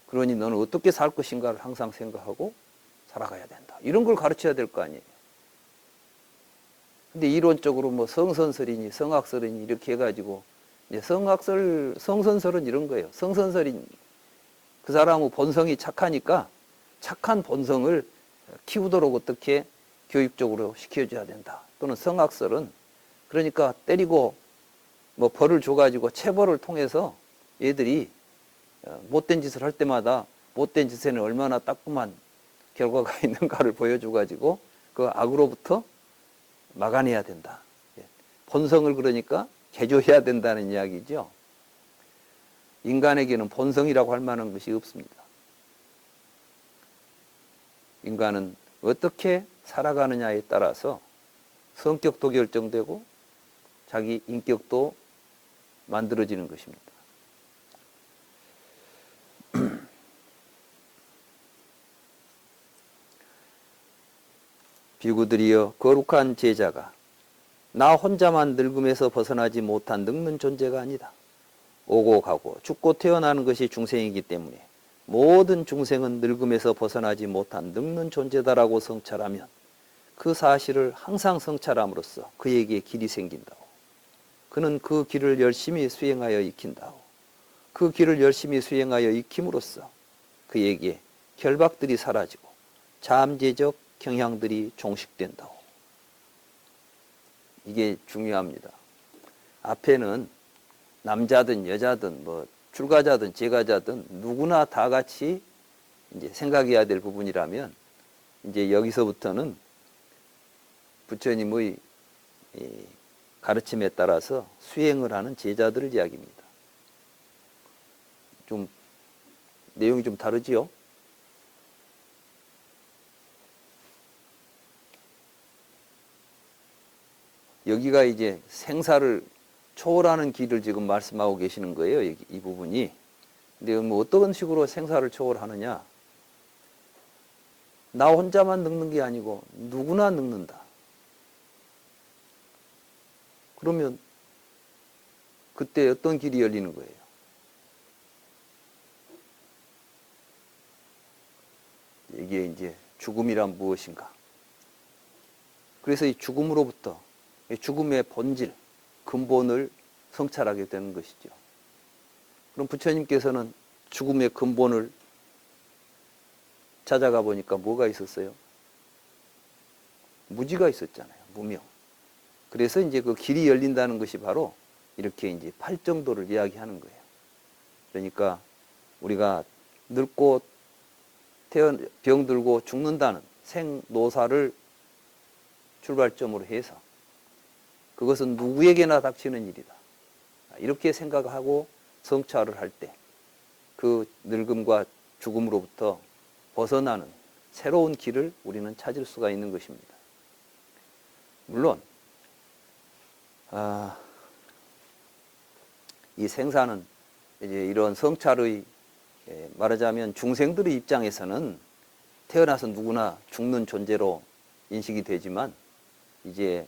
그러니 너는 어떻게 살 것인가를 항상 생각하고 살아가야 된다. 이런 걸 가르쳐야 될 거 아니에요. 근데 이론적으로 뭐 성선설이니 성악설이니 이렇게 해가지고 이제 성선설은 이런 거예요. 성선설인 그 사람의 본성이 착하니까 착한 본성을 키우도록 어떻게 교육적으로 시켜줘야 된다. 또는 성악설은 그러니까 때리고 뭐 벌을 줘가지고 체벌을 통해서 얘들이 못된 짓을 할 때마다 못된 짓에는 얼마나 따끔한 결과가 있는가를 보여줘가지고 그 악으로부터 막아내야 된다. 본성을 그러니까 개조해야 된다는 이야기죠. 인간에게는 본성이라고 할 만한 것이 없습니다. 인간은 어떻게 살아가느냐에 따라서 성격도 결정되고 자기 인격도 만들어지는 것입니다. 비구들이여 거룩한 제자가 나 혼자만 늙음에서 벗어나지 못한 늙는 존재가 아니다. 오고 가고 죽고 태어나는 것이 중생이기 때문에 모든 중생은 늙음에서 벗어나지 못한 늙는 존재다라고 성찰하면 그 사실을 항상 성찰함으로써 그에게 길이 생긴다고. 그는 그 길을 열심히 수행하여 익힌다고. 그 길을 열심히 수행하여 익힘으로써 그에게 결박들이 사라지고 잠재적 경향들이 종식된다고. 이게 중요합니다. 앞에는 남자든 여자든 뭐 출가자든 제가자든 누구나 다 같이 이제 생각해야 될 부분이라면 이제 여기서부터는 부처님의 가르침에 따라서 수행을 하는 제자들을 이야기합니다. 좀 내용이 좀 다르지요? 여기가 이제 생사를 초월하는 길을 지금 말씀하고 계시는 거예요. 이 부분이. 근데 뭐 어떤 식으로 생사를 초월하느냐? 나 혼자만 늙는 게 아니고 누구나 늙는다. 그러면 그때 어떤 길이 열리는 거예요? 이게 이제 죽음이란 무엇인가? 그래서 이 죽음으로부터 죽음의 본질, 근본을 성찰하게 되는 것이죠. 그럼 부처님께서는 죽음의 근본을 찾아가 보니까 뭐가 있었어요? 무지가 있었잖아요. 무명. 그래서 이제 그 길이 열린다는 것이 바로 이렇게 이제 팔정도를 이야기하는 거예요. 그러니까 우리가 늙고 병들고 죽는다는 생노사를 출발점으로 해서 그것은 누구에게나 닥치는 일이다. 이렇게 생각하고 성찰을 할 때 그 늙음과 죽음으로부터 벗어나는 새로운 길을 우리는 찾을 수가 있는 것입니다. 물론 이 생사는 이제 이런 성찰의 말하자면 중생들의 입장에서는 태어나서 누구나 죽는 존재로 인식이 되지만 이제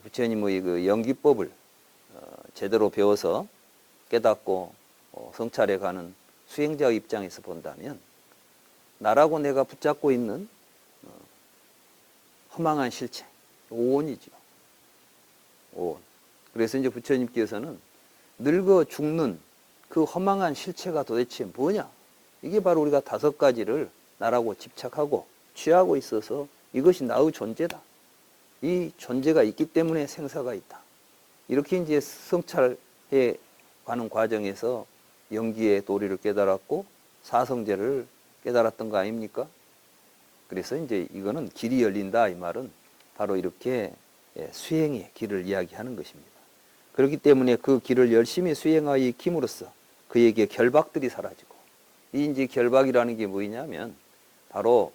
부처님의 그 연기법을 제대로 배워서 깨닫고 성찰해 가는 수행자의 입장에서 본다면 나라고 내가 붙잡고 있는 허망한 실체, 오온이죠. 오온. 그래서 이제 부처님께서는 늙어 죽는 그 허망한 실체가 도대체 뭐냐? 이게 바로 우리가 5가지를 나라고 집착하고 취하고 있어서 이것이 나의 존재다. 이 존재가 있기 때문에 생사가 있다. 이렇게 이제 성찰해 가는 과정에서 연기의 도리를 깨달았고 사성제를 깨달았던 거 아닙니까? 그래서 이제 이거는 길이 열린다 이 말은 바로 이렇게 수행의 길을 이야기하는 것입니다. 그렇기 때문에 그 길을 열심히 수행하여 익힘으로써 그에게 결박들이 사라지고 이 이제 결박이라는 게 뭐냐면 바로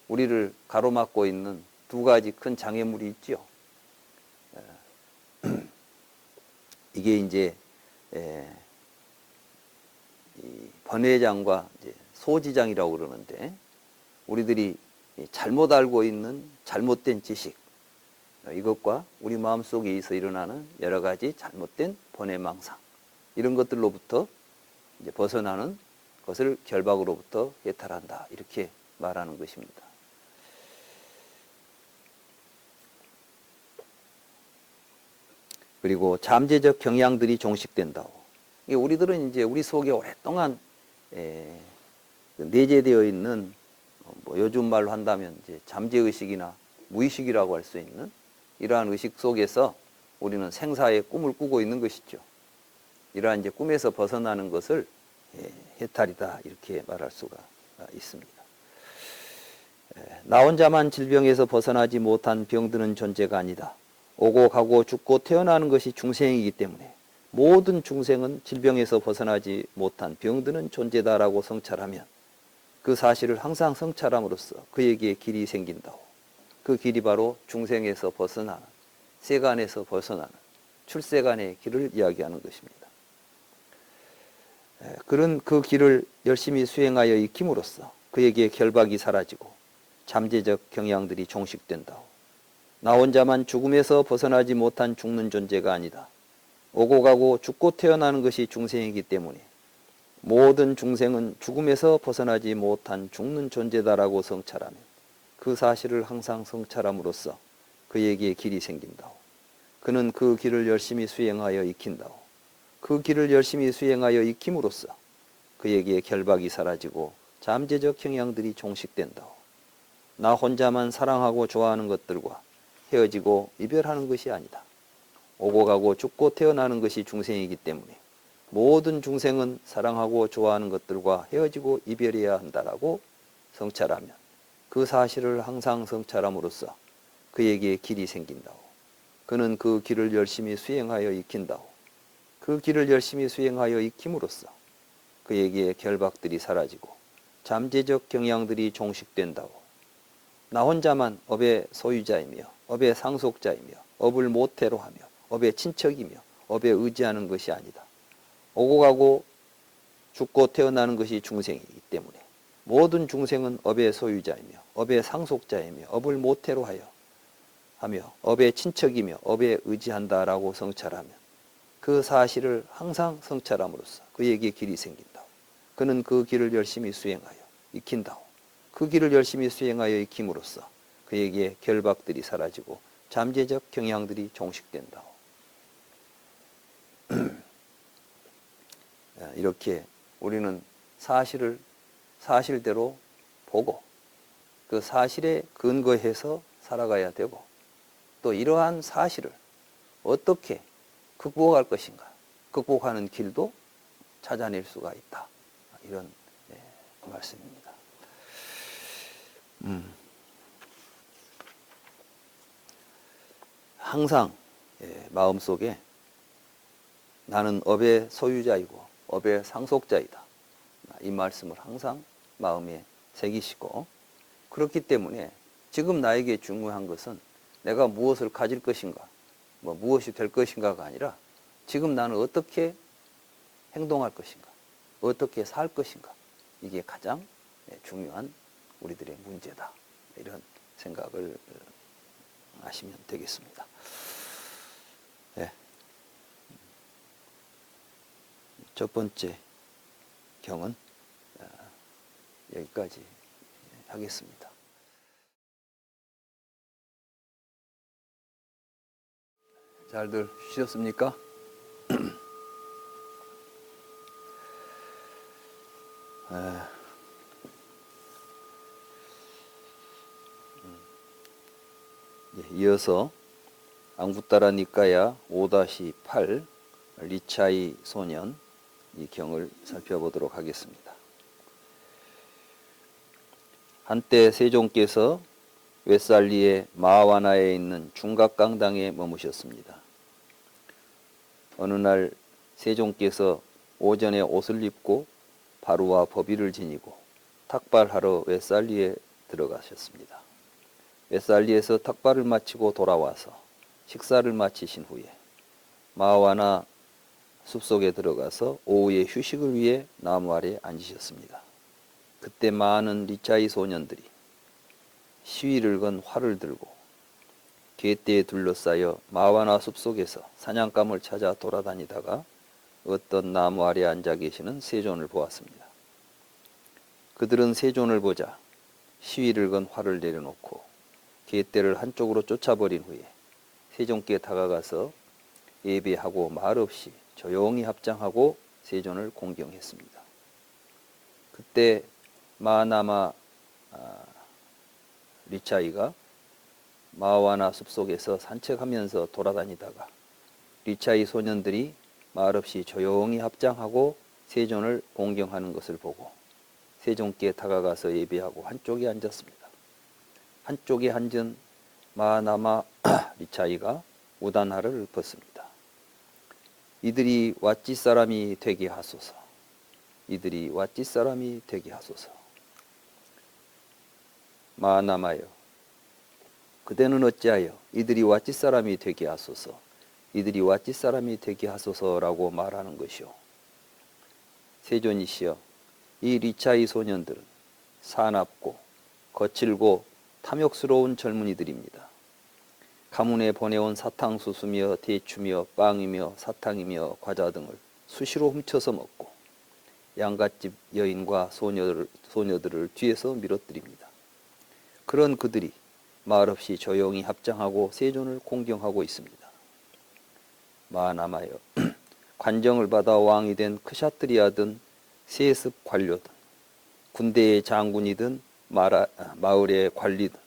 우리를 가로막고 있는 2가지 큰 장애물이 있죠. 이게 이제 이 번외장과 이제 소지장이라고 그러는데 우리들이 잘못 알고 있는 잘못된 지식, 이것과 우리 마음속에 일어나는 여러 가지 잘못된 번외망상, 이런 것들로부터 이제 벗어나는 것을 결박으로부터 해탈한다, 이렇게 말하는 것입니다. 그리고 잠재적 경향들이 종식된다고. 우리들은 이제 우리 속에 오랫동안 내재되어 있는, 요즘 말로 한다면 이제 잠재의식이나 무의식이라고 할 수 있는 이러한 의식 속에서 우리는 생사의 꿈을 꾸고 있는 것이죠. 이러한 이제 꿈에서 벗어나는 것을 해탈이다, 이렇게 말할 수가 있습니다. 나 혼자만 질병에서 벗어나지 못한 병드는 존재가 아니다. 오고 가고 죽고 태어나는 것이 중생이기 때문에 모든 중생은 질병에서 벗어나지 못한 병드는 존재다라고 성찰하면 그 사실을 항상 성찰함으로써 그에게 길이 생긴다고. 그 길이 바로 중생에서 벗어나는, 세간에서 벗어나는 출세간의 길을 이야기하는 것입니다. 그런 그 길을 열심히 수행하여 익힘으로써 그에게 결박이 사라지고 잠재적 경향들이 종식된다고. 나 혼자만 죽음에서 벗어나지 못한 죽는 존재가 아니다. 오고 가고 죽고 태어나는 것이 중생이기 때문에 모든 중생은 죽음에서 벗어나지 못한 죽는 존재다라고 성찰하면 그 사실을 항상 성찰함으로써 그에게 길이 생긴다고. 그는 그 길을 열심히 수행하여 익힌다고. 그 길을 열심히 수행하여 익힘으로써 그에게 결박이 사라지고 잠재적 경향들이 종식된다고. 나 혼자만 사랑하고 좋아하는 것들과 헤어지고 이별하는 것이 아니다. 오고 가고 죽고 태어나는 것이 중생이기 때문에 모든 중생은 사랑하고 좋아하는 것들과 헤어지고 이별해야 한다라고 성찰하면 그 사실을 항상 성찰함으로써 그에게 길이 생긴다고. 그는 그 길을 열심히 수행하여 익힌다고. 그 길을 열심히 수행하여 익힘으로써 그에게 결박들이 사라지고 잠재적 경향들이 종식된다고. 나 혼자만 업의 소유자이며 업의 상속자이며 업을 모태로 하며 업의 친척이며 업에 의지하는 것이 아니다. 오고 가고 죽고 태어나는 것이 중생이기 때문에 모든 중생은 업의 소유자이며 업의 상속자이며 업을 모태로 하며 업의 친척이며 업에 의지한다라고 성찰하면 그 사실을 항상 성찰함으로써 그에게 길이 생긴다. 그는 그 길을 열심히 수행하여 익힌다. 그 길을 열심히 수행하여 익힘으로써 그에게 결박들이 사라지고 잠재적 경향들이 종식된다. 이렇게 우리는 사실을 사실대로 보고 그 사실에 근거해서 살아가야 되고 또 이러한 사실을 어떻게 극복할 것인가, 극복하는 길도 찾아낼 수가 있다. 이런 말씀입니다. 항상 마음속에 나는 업의 소유자이고 업의 상속자이다. 이 말씀을 항상 마음에 새기시고, 그렇기 때문에 지금 나에게 중요한 것은 내가 무엇을 가질 것인가, 무엇이 될 것인가가 아니라 지금 나는 어떻게 행동할 것인가, 어떻게 살 것인가, 이게 가장 중요한 우리들의 문제다. 이런 생각을 하시면 되겠습니다. 네. 첫 번째 경은 여기까지 하겠습니다. 잘들 쉬셨습니까? 이어서 앙구따라 니까야 5-8 리차이 소년 이 경을 살펴보도록 하겠습니다. 한때 세종께서 웨살리의 마하와나에 있는 중각강당에 머무셨습니다. 어느 날 세종께서 오전에 옷을 입고 바루와 법의를 지니고 탁발하러 웨살리에 들어가셨습니다. 웨살리에서 탁발을 마치고 돌아와서 식사를 마치신 후에 마하와나 숲속에 들어가서 오후에 휴식을 위해 나무 아래 앉으셨습니다. 그때 많은 리차이 소년들이 시위를 건 활을 들고 개떼에 둘러싸여 마와나 숲속에서 사냥감을 찾아 돌아다니다가 어떤 나무 아래 앉아 계시는 세존을 보았습니다. 그들은 세존을 보자 시위를 건 활을 내려놓고 개떼를 한쪽으로 쫓아버린 후에 세존께 다가가서 예배하고 말없이 조용히 합장하고 세존을 공경했습니다. 그때 마나마 리차이가 마와나 숲속에서 산책하면서 돌아다니다가 리차이 소년들이 말없이 조용히 합장하고 세존을 공경하는 것을 보고 세존께 다가가서 예배하고 한쪽에 앉았습니다. 한쪽에 앉은 마나마 리차이가 우단하를 읊었습니다. 이들이 왓지 사람이 되게 하소서. 이들이 왓지 사람이 되게 하소서. 마나마여, 그대는 어찌하여 이들이 왓지 사람이 되게 하소서, 이들이 왓지 사람이 되게 하소서라고 말하는 것이오. 세존이시여, 이 리차이 소년들은 사납고 거칠고 탐욕스러운 젊은이들입니다. 가문에 보내온 사탕수수며 대추며 빵이며 사탕이며 과자 등을 수시로 훔쳐서 먹고 양갓집 여인과 소녀들을 뒤에서 밀어뜨립니다. 그런 그들이 말없이 조용히 합장하고 세존을 공경하고 있습니다. 마나마여, 관정을 받아 왕이 된 크샤트리아든 세습 관료든 군대의 장군이든 마을의 관리든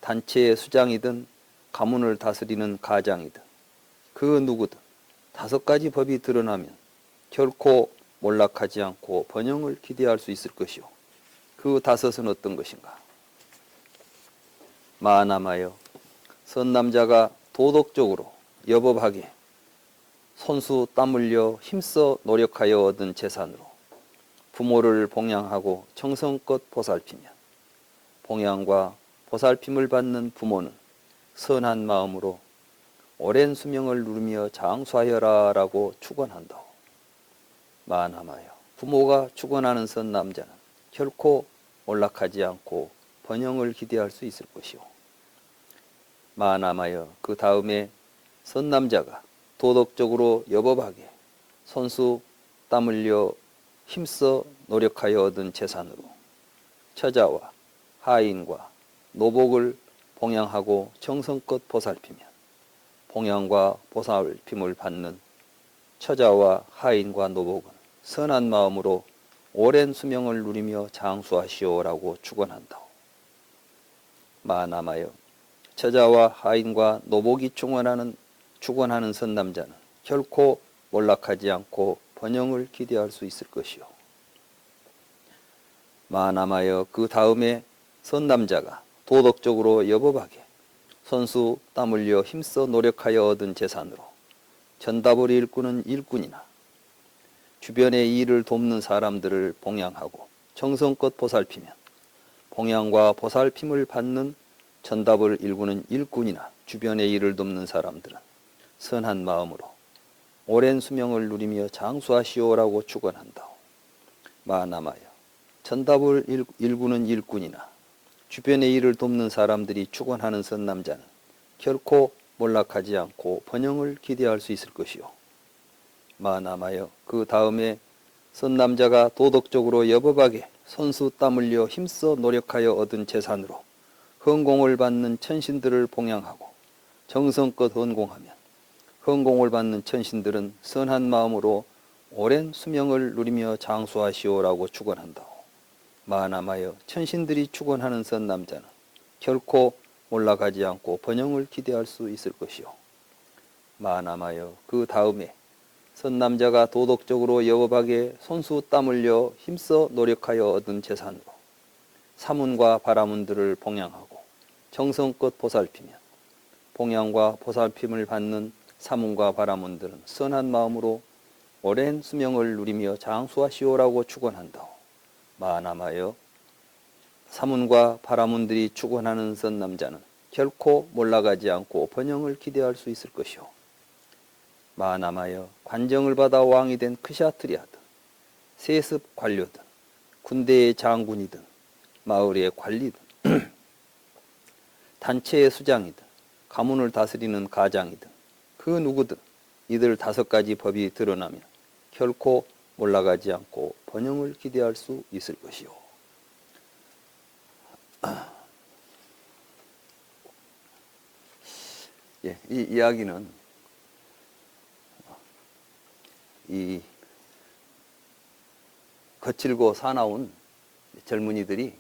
단체의 수장이든 가문을 다스리는 가장이든 그 누구든 5가지 법이 드러나면 결코 몰락하지 않고 번영을 기대할 수 있을 것이요. 그 5은 어떤 것인가? 마나마여, 선남자가 도덕적으로 여법하게 손수 땀 흘려 힘써 노력하여 얻은 재산으로 부모를 봉양하고 정성껏 보살피면 봉양과 보살핌을 받는 부모는 선한 마음으로 오랜 수명을 누리며 장수하여라 라고 축원한다오. 마나마여, 부모가 축원하는 선남자는 결코 몰락하지 않고 번영을 기대할 수 있을 것이오. 마나마여, 그 다음에 선남자가 도덕적으로 여법하게 손수 땀 흘려 힘써 노력하여 얻은 재산으로 처자와 하인과 노복을 봉양하고 정성껏 보살피면 봉양과 보살핌을 받는 처자와 하인과 노복은 선한 마음으로 오랜 수명을 누리며 장수하시오라고 축원한다오. 마나마여, 처자와 하인과 노복이 축원하는 선남자는 결코 몰락하지 않고 번영을 기대할 수 있을 것이요. 마나마여, 그 다음에 선남자가 도덕적으로 여법하게 손수 땀 흘려 힘써 노력하여 얻은 재산으로 전답을 일구는 일꾼이나 주변의 일을 돕는 사람들을 봉양하고 정성껏 보살피면 봉양과 보살핌을 받는 전답을 일구는 일꾼이나 주변의 일을 돕는 사람들은 선한 마음으로 오랜 수명을 누리며 장수하시오라고 축원한다오. 마나마여, 전답을 일구는 일꾼이나 주변의 일을 돕는 사람들이 축원하는 선남자는 결코 몰락하지 않고 번영을 기대할 수 있을 것이요. 마나마여, 그 다음에 선남자가 도덕적으로 여법하게 손수 땀 흘려 힘써 노력하여 얻은 재산으로 헌공을 받는 천신들을 봉양하고 정성껏 헌공하면 헌공을 받는 천신들은 선한 마음으로 오랜 수명을 누리며 장수하시오라고 축원한다오. 마나마여, 천신들이 축원하는 선남자는 결코 올라가지 않고 번영을 기대할 수 있을 것이요. 마나마여, 그 다음에 선남자가 도덕적으로 여법하게 손수 땀 흘려 힘써 노력하여 얻은 재산으로 사문과 바라문들을 봉양하고 정성껏 보살피면 봉양과 보살핌을 받는 사문과 바라문들은 선한 마음으로 오랜 수명을 누리며 장수하시오라고 축원한다오. 마나마여, 사문과 바라문들이 축원하는 선남자는 결코 몰락하지 않고 번영을 기대할 수 있을 것이오. 마나마여, 관정을 받아 왕이 된 크샤트리아든 세습 관료든 군대의 장군이든 마을의 관리든 단체의 수장이든 가문을 다스리는 가장이든 그 누구든 이들 5가지 법이 드러나면 결코 몰락하지 않고 번영을 기대할 수 있을 것이요. 예, 이 이야기는 이 거칠고 사나운 젊은이들이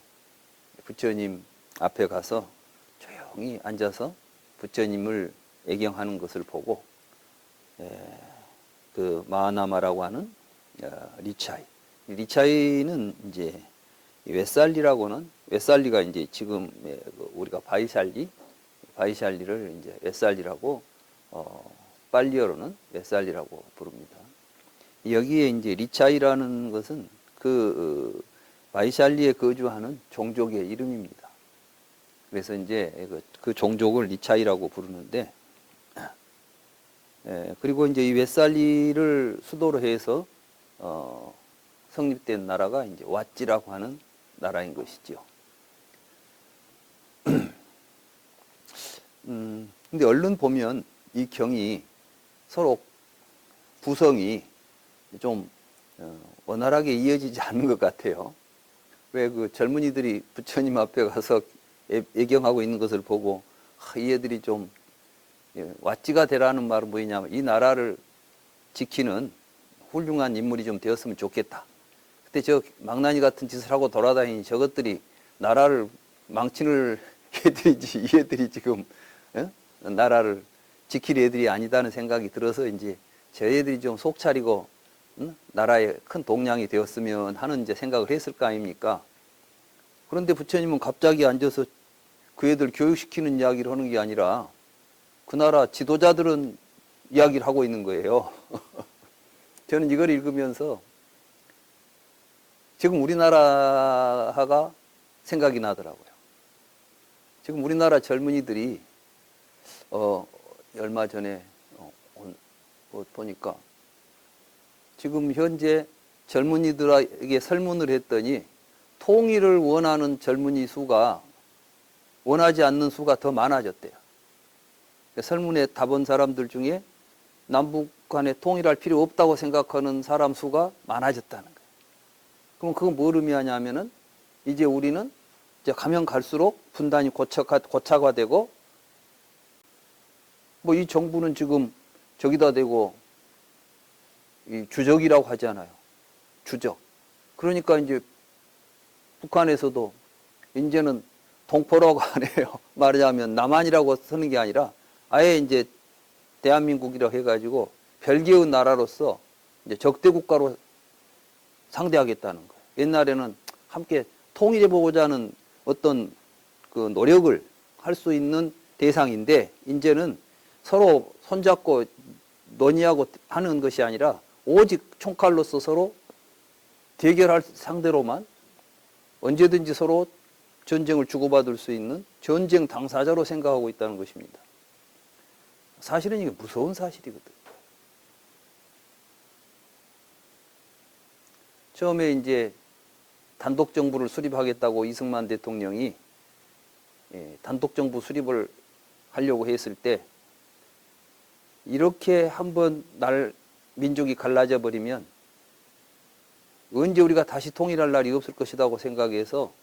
부처님 앞에 가서 조용히 앉아서 부처님을 애경하는 것을 보고 그 마하나마라고 하는 리차이는 이제 웨살리라고는 웨살리가 이제 지금 우리가 바이샬리를 이제 웨살리라고 빨리어로는 웨살리라고 부릅니다. 여기에 이제 리차이라는 것은 그 바이샬리에 거주하는 종족의 이름입니다. 그래서 이제 그 종족을 리차이라고 부르는데, 그리고 이제 이 웨살리를 수도로 해서 성립된 나라가 이제 왓지라고 하는 나라인 것이죠. 근데 얼른 보면 이 경이 서로 구성이 좀 원활하게 이어지지 않는 것 같아요. 왜 그 젊은이들이 부처님 앞에 가서 애경하고 있는 것을 보고 이 애들이 좀 왓지가 되라는 말은 뭐냐면 이 나라를 지키는 훌륭한 인물이 좀 되었으면 좋겠다. 그때 저 망나니 같은 짓을 하고 돌아다니는 저것들이 나라를 망치는 애들이지 이 애들이 지금 나라를 지킬 애들이 아니다는 생각이 들어서 이제 저 애들이 좀 속 차리고 나라의 큰 동량이 되었으면 하는 이제 생각을 했을 거 아닙니까? 그런데 부처님은 갑자기 앉아서 그 애들 교육시키는 이야기를 하는 게 아니라 그 나라 지도자들은 이야기를 하고 있는 거예요. 저는 이걸 읽으면서 지금 우리나라가 생각이 나더라고요. 지금 우리나라 젊은이들이 얼마 전에 보니까 지금 현재 젊은이들에게 설문을 했더니 통일을 원하는 젊은이 수가 원하지 않는 수가 더 많아졌대요. 설문에 답은 사람들 중에 남북 간에 통일할 필요 없다고 생각하는 사람 수가 많아졌다는 거예요. 그럼 그건 뭘 의미하냐면은 이제 우리는 이제 가면 갈수록 분단이 고착화되고 뭐 이 정부는 지금 저기다 대고 이 주적이라고 하잖아요. 주적. 그러니까 이제 북한에서도 이제는 동포라고 안 해요. 말하자면 남한이라고 쓰는 게 아니라 아예 이제 대한민국이라고 해가지고 별개의 나라로서 이제 적대 국가로 상대하겠다는 거예요. 옛날에는 함께 통일해보고자 하는 어떤 그 노력을 할 수 있는 대상인데 이제는 서로 손잡고 논의하고 하는 것이 아니라 오직 총칼로서 서로 대결할 상대로만 언제든지 서로 전쟁을 주고받을 수 있는 전쟁 당사자로 생각하고 있다는 것입니다. 사실은 이게 무서운 사실이거든요. 처음에 이제 단독정부를 수립하겠다고 이승만 대통령이 단독정부 수립을 하려고 했을 때 이렇게 한번 민족이 갈라져 버리면 언제 우리가 다시 통일할 날이 없을 것이라고 생각해서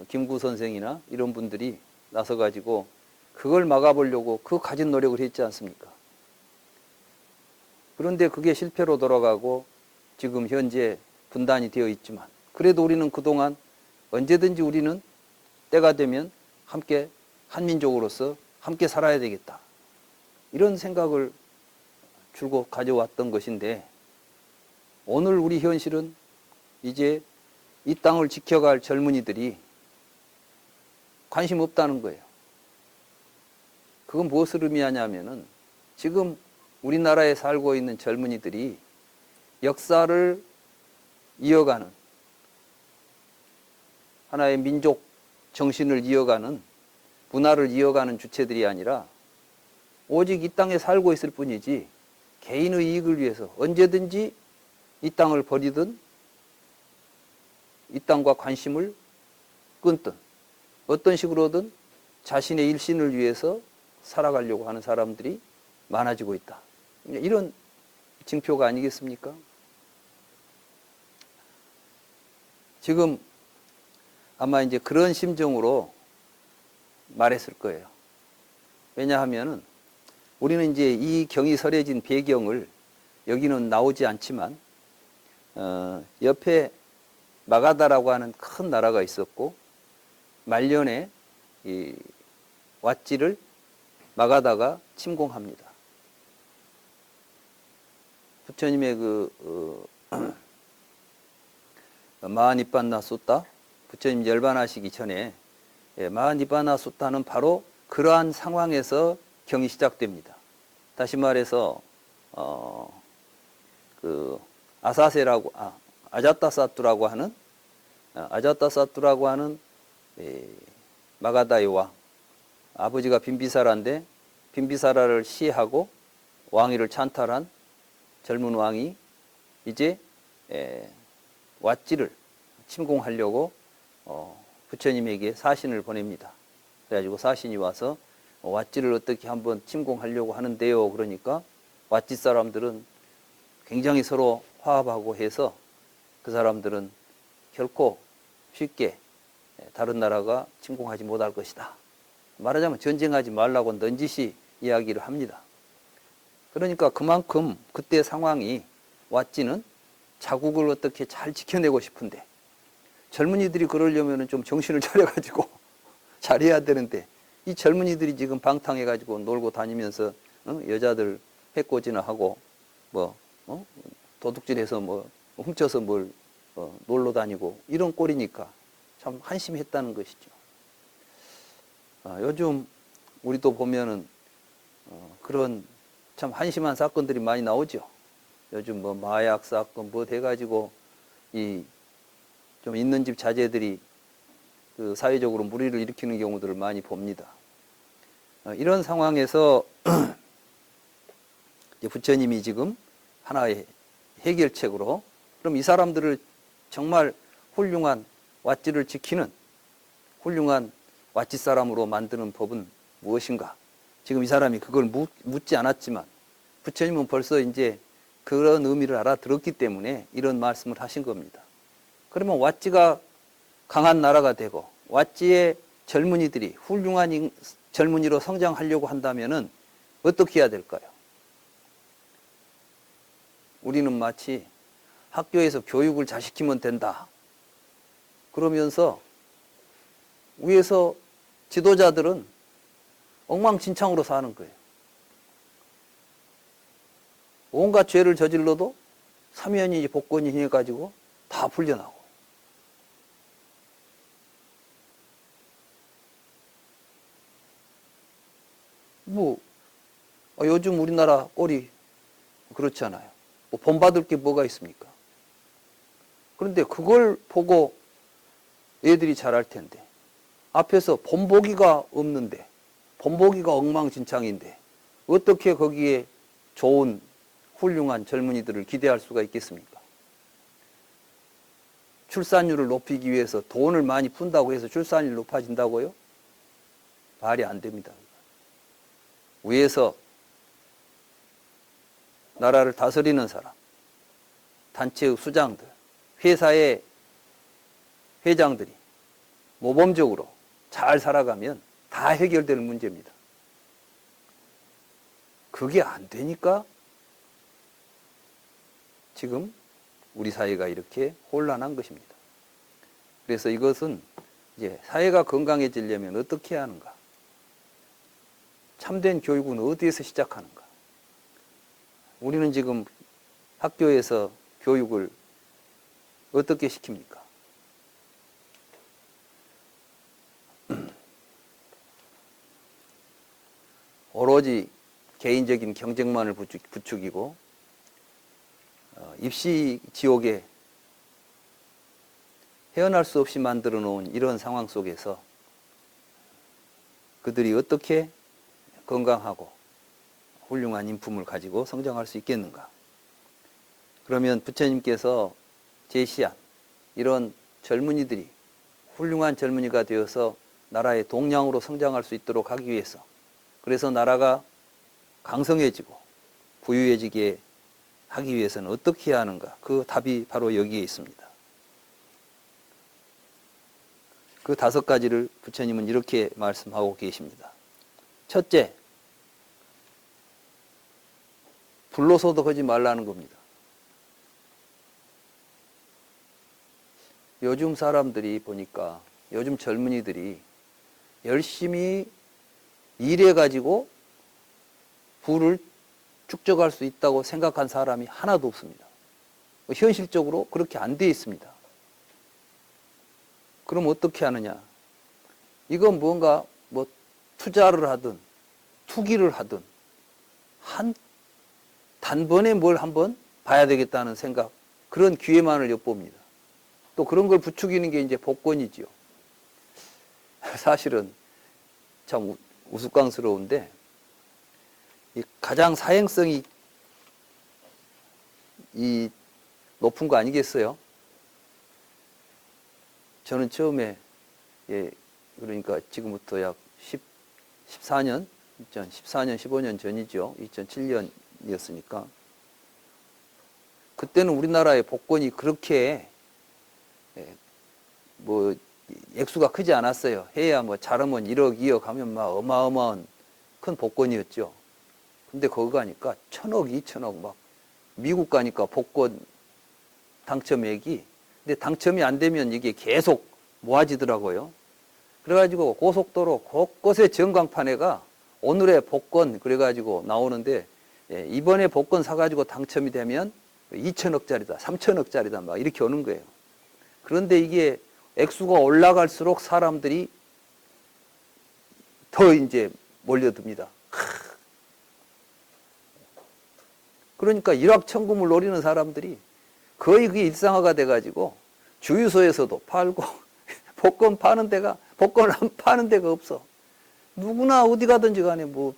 김구 선생이나 이런 분들이 나서가지고 그걸 막아보려고 그 가진 노력을 했지 않습니까? 그런데 그게 실패로 돌아가고 지금 현재 분단이 되어 있지만 그래도 우리는 그동안 언제든지 우리는 때가 되면 함께 한민족으로서 함께 살아야 되겠다. 이런 생각을 줄고 가져왔던 것인데 오늘 우리 현실은 이제 이 땅을 지켜갈 젊은이들이 관심 없다는 거예요. 그건 무엇을 의미하냐면은 지금 우리나라에 살고 있는 젊은이들이 역사를 이어가는 하나의 민족 정신을 이어가는 문화를 이어가는 주체들이 아니라 오직 이 땅에 살고 있을 뿐이지 개인의 이익을 위해서 언제든지 이 땅을 버리든 이 땅과 관심을 끊든 어떤 식으로든 자신의 일신을 위해서 살아가려고 하는 사람들이 많아지고 있다. 이런 징표가 아니겠습니까? 지금 아마 이제 그런 심정으로 말했을 거예요. 왜냐하면은 우리는 이제 이 경이 설해진 배경을 여기는 나오지 않지만 옆에 마가다라고 하는 큰 나라가 있었고 말년에 이 왓지를 마가다가 침공합니다. 부처님의 마하니빤나 숫다, 부처님 열반하시기 전에 마하니빠나 숫다는 바로 그러한 상황에서 경이 시작됩니다. 다시 말해서 아사세라고 아자타사뚜라고 하는 마가다의 왕, 아버지가 빈비사라인데 빈비사라를 시해하고 왕위를 찬탈한 젊은 왕이 이제 왓지를 침공하려고 부처님에게 사신을 보냅니다. 그래가지고 사신이 와서 왓지를 어떻게 한번 침공하려고 하는데요. 그러니까 왓지 사람들은 굉장히 서로 화합하고 해서 그 사람들은 결코 쉽게 다른 나라가 침공하지 못할 것이다. 말하자면 전쟁하지 말라고 넌지시 이야기를 합니다. 그러니까 그만큼 그때 상황이 왓지는 자국을 어떻게 잘 지켜내고 싶은데 젊은이들이 그러려면 좀 정신을 차려가지고 잘해야 되는데 이 젊은이들이 지금 방탕해가지고 놀고 다니면서 여자들 해코지나 하고 도둑질해서 훔쳐서 뭘 놀러 다니고 이런 꼴이니까 참 한심했다는 것이죠. 요즘 우리도 보면은 그런 참 한심한 사건들이 많이 나오죠. 요즘 마약 사건 돼가지고 좀 있는 집 자제들이 그 사회적으로 물의를 일으키는 경우들을 많이 봅니다. 이런 상황에서 부처님이 지금 하나의 해결책으로 그럼 이 사람들을 정말 훌륭한 왓지를 지키는 훌륭한 왓지 사람으로 만드는 법은 무엇인가? 지금 이 사람이 그걸 묻지 않았지만 부처님은 벌써 이제 그런 의미를 알아들었기 때문에 이런 말씀을 하신 겁니다. 그러면 왓지가 강한 나라가 되고 왓지의 젊은이들이 훌륭한 젊은이로 성장하려고 한다면은 어떻게 해야 될까요? 우리는 마치 학교에서 교육을 잘 시키면 된다. 그러면서 위에서 지도자들은 엉망진창으로 사는 거예요. 온갖 죄를 저질러도 사면이니 복권이니 해가지고 다 풀려나고. 요즘 우리나라 꼴이 그렇지 않아요. 본받을 게 뭐가 있습니까? 그런데 그걸 보고 애들이 잘할 텐데 앞에서 본보기가 없는데 본보기가 엉망진창인데 어떻게 거기에 좋은 훌륭한 젊은이들을 기대할 수가 있겠습니까? 출산율을 높이기 위해서 돈을 많이 푼다고 해서 출산율이 높아진다고요? 말이 안 됩니다. 위에서 나라를 다스리는 사람, 단체의 수장들, 회사의 회장들이 모범적으로 잘 살아가면 다 해결되는 문제입니다. 그게 안 되니까 지금 우리 사회가 이렇게 혼란한 것입니다. 그래서 이것은 이제 사회가 건강해지려면 어떻게 해야 하는가? 참된 교육은 어디에서 시작하는가? 우리는 지금 학교에서 교육을 어떻게 시킵니까? 오로지 개인적인 경쟁만을 부추기고 입시 지옥에 헤어날 수 없이 만들어 놓은 이런 상황 속에서 그들이 어떻게 건강하고 훌륭한 인품을 가지고 성장할 수 있겠는가? 그러면 부처님께서 제시한 이런 젊은이들이 훌륭한 젊은이가 되어서 나라의 동량으로 성장할 수 있도록 하기 위해서, 그래서 나라가 강성해지고 부유해지게 하기 위해서는 어떻게 해야 하는가? 그 답이 바로 여기에 있습니다. 그 5가지를 부처님은 이렇게 말씀하고 계십니다. 첫째, 불로소도 하지 말라는 겁니다. 요즘 사람들이 보니까, 요즘 젊은이들이 열심히 일해가지고 부를 축적할 수 있다고 생각한 사람이 하나도 없습니다. 현실적으로 그렇게 안 돼 있습니다. 그럼 어떻게 하느냐? 이건 뭔가 뭐 투자를 하든 투기를 하든 단번에 뭘 한번 봐야 되겠다는 생각, 그런 기회만을 엿봅니다. 또 그런 걸 부추기는 게 이제 복권이지요. 사실은 참 우스꽝스러운데, 가장 사행성이 높은 거 아니겠어요? 저는 처음에, 그러니까 지금부터 약 14년, 15년 전이죠. 2007년이었으니까. 그때는 우리나라의 복권이 그렇게 뭐 액수가 크지 않았어요. 해야 뭐 잘하면 1억, 2억 하면 막 어마어마한 큰 복권이었죠. 근데 거기 가니까 1,000억, 2,000억 막, 미국 가니까 복권 당첨액이, 근데 당첨이 안 되면 이게 계속 모아지더라고요. 그래가지고 고속도로 곳곳에 전광판에가 오늘의 복권 그래가지고 나오는데, 이번에 복권 사가지고 당첨이 되면 2,000억짜리다, 3,000억짜리다 막 이렇게 오는 거예요. 그런데 이게 액수가 올라갈수록 사람들이 더 이제 몰려듭니다. 그러니까 일확천금을 노리는 사람들이 거의 그게 일상화가 돼가지고 주유소에서도 팔고 복권 파는 데가, 복권을 안 파는 데가 없어. 누구나 어디 가든지 간에 뭐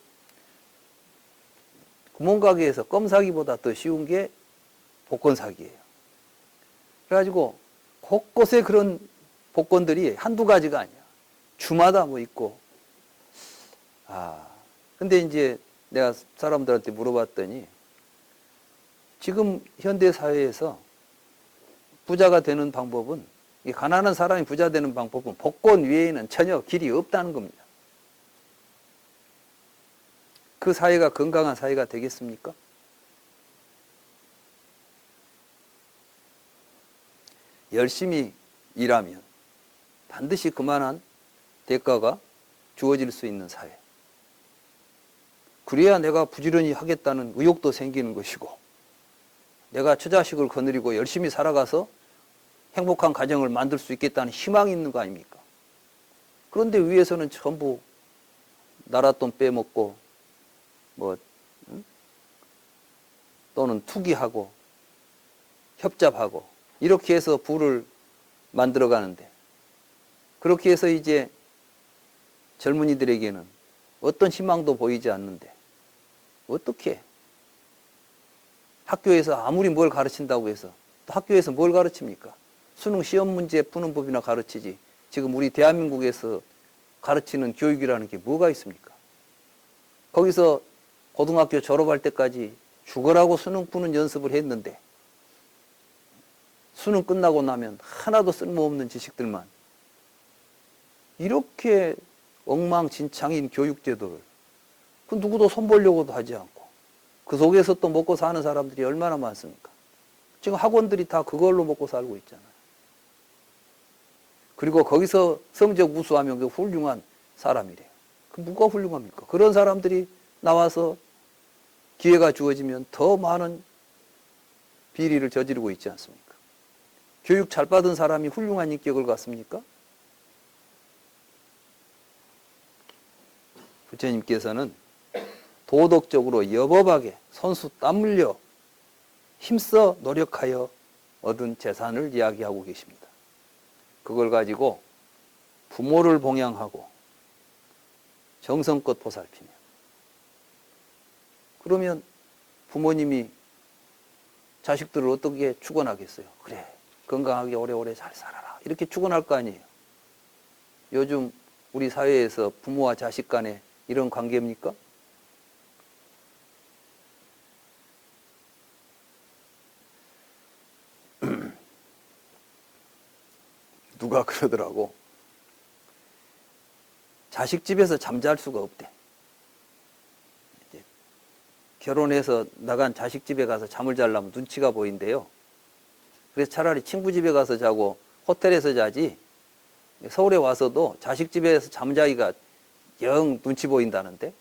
구멍가게에서 껌 사기보다 더 쉬운 게 복권 사기예요. 그래가지고 곳곳에 그런 복권들이 한두 가지가 아니야. 주마다 뭐 있고. 근데 이제 내가 사람들한테 물어봤더니, 지금 현대 사회에서 부자가 되는 방법은, 가난한 사람이 부자 되는 방법은 복권 외에는 전혀 길이 없다는 겁니다. 그 사회가 건강한 사회가 되겠습니까? 열심히 일하면 반드시 그만한 대가가 주어질 수 있는 사회. 그래야 내가 부지런히 하겠다는 의욕도 생기는 것이고, 내가 처자식을 거느리고 열심히 살아가서 행복한 가정을 만들 수 있겠다는 희망이 있는 거 아닙니까? 그런데 위에서는 전부 나라 돈 빼먹고 또는 투기하고 협잡하고 이렇게 해서 부를 만들어 가는데, 그렇게 해서 이제 젊은이들에게는 어떤 희망도 보이지 않는데, 어떻게 학교에서 아무리 뭘 가르친다고 해서, 또 학교에서 뭘 가르칩니까? 수능 시험 문제 푸는 법이나 가르치지, 지금 우리 대한민국에서 가르치는 교육이라는 게 뭐가 있습니까? 거기서 고등학교 졸업할 때까지 죽으라고 수능 푸는 연습을 했는데, 수능 끝나고 나면 하나도 쓸모없는 지식들만, 이렇게 엉망진창인 교육제도를 그 누구도 손보려고도 하지 않고 그 속에서 또 먹고 사는 사람들이 얼마나 많습니까? 지금 학원들이 다 그걸로 먹고 살고 있잖아요. 그리고 거기서 성적 우수하면 그 훌륭한 사람이래요. 그 뭐가 훌륭합니까? 그런 사람들이 나와서 기회가 주어지면 더 많은 비리를 저지르고 있지 않습니까? 교육 잘 받은 사람이 훌륭한 인격을 갖습니까? 부처님께서는 도덕적으로 여법하게 손수 땀 흘려 힘써 노력하여 얻은 재산을 이야기하고 계십니다. 그걸 가지고 부모를 봉양하고 정성껏 보살피며, 그러면 부모님이 자식들을 어떻게 축원하겠어요? 그래, 건강하게 오래오래 잘 살아라, 이렇게 축원할 거 아니에요. 요즘 우리 사회에서 부모와 자식 간에 이런 관계입니까? 누가 그러더라고. 자식 집에서 잠잘 수가 없대. 결혼해서 나간 자식 집에 가서 잠을 자려면 눈치가 보인대요. 그래서 차라리 친구 집에 가서 자고 호텔에서 자지, 서울에 와서도 자식 집에서 잠자기가 영 눈치 보인다는데,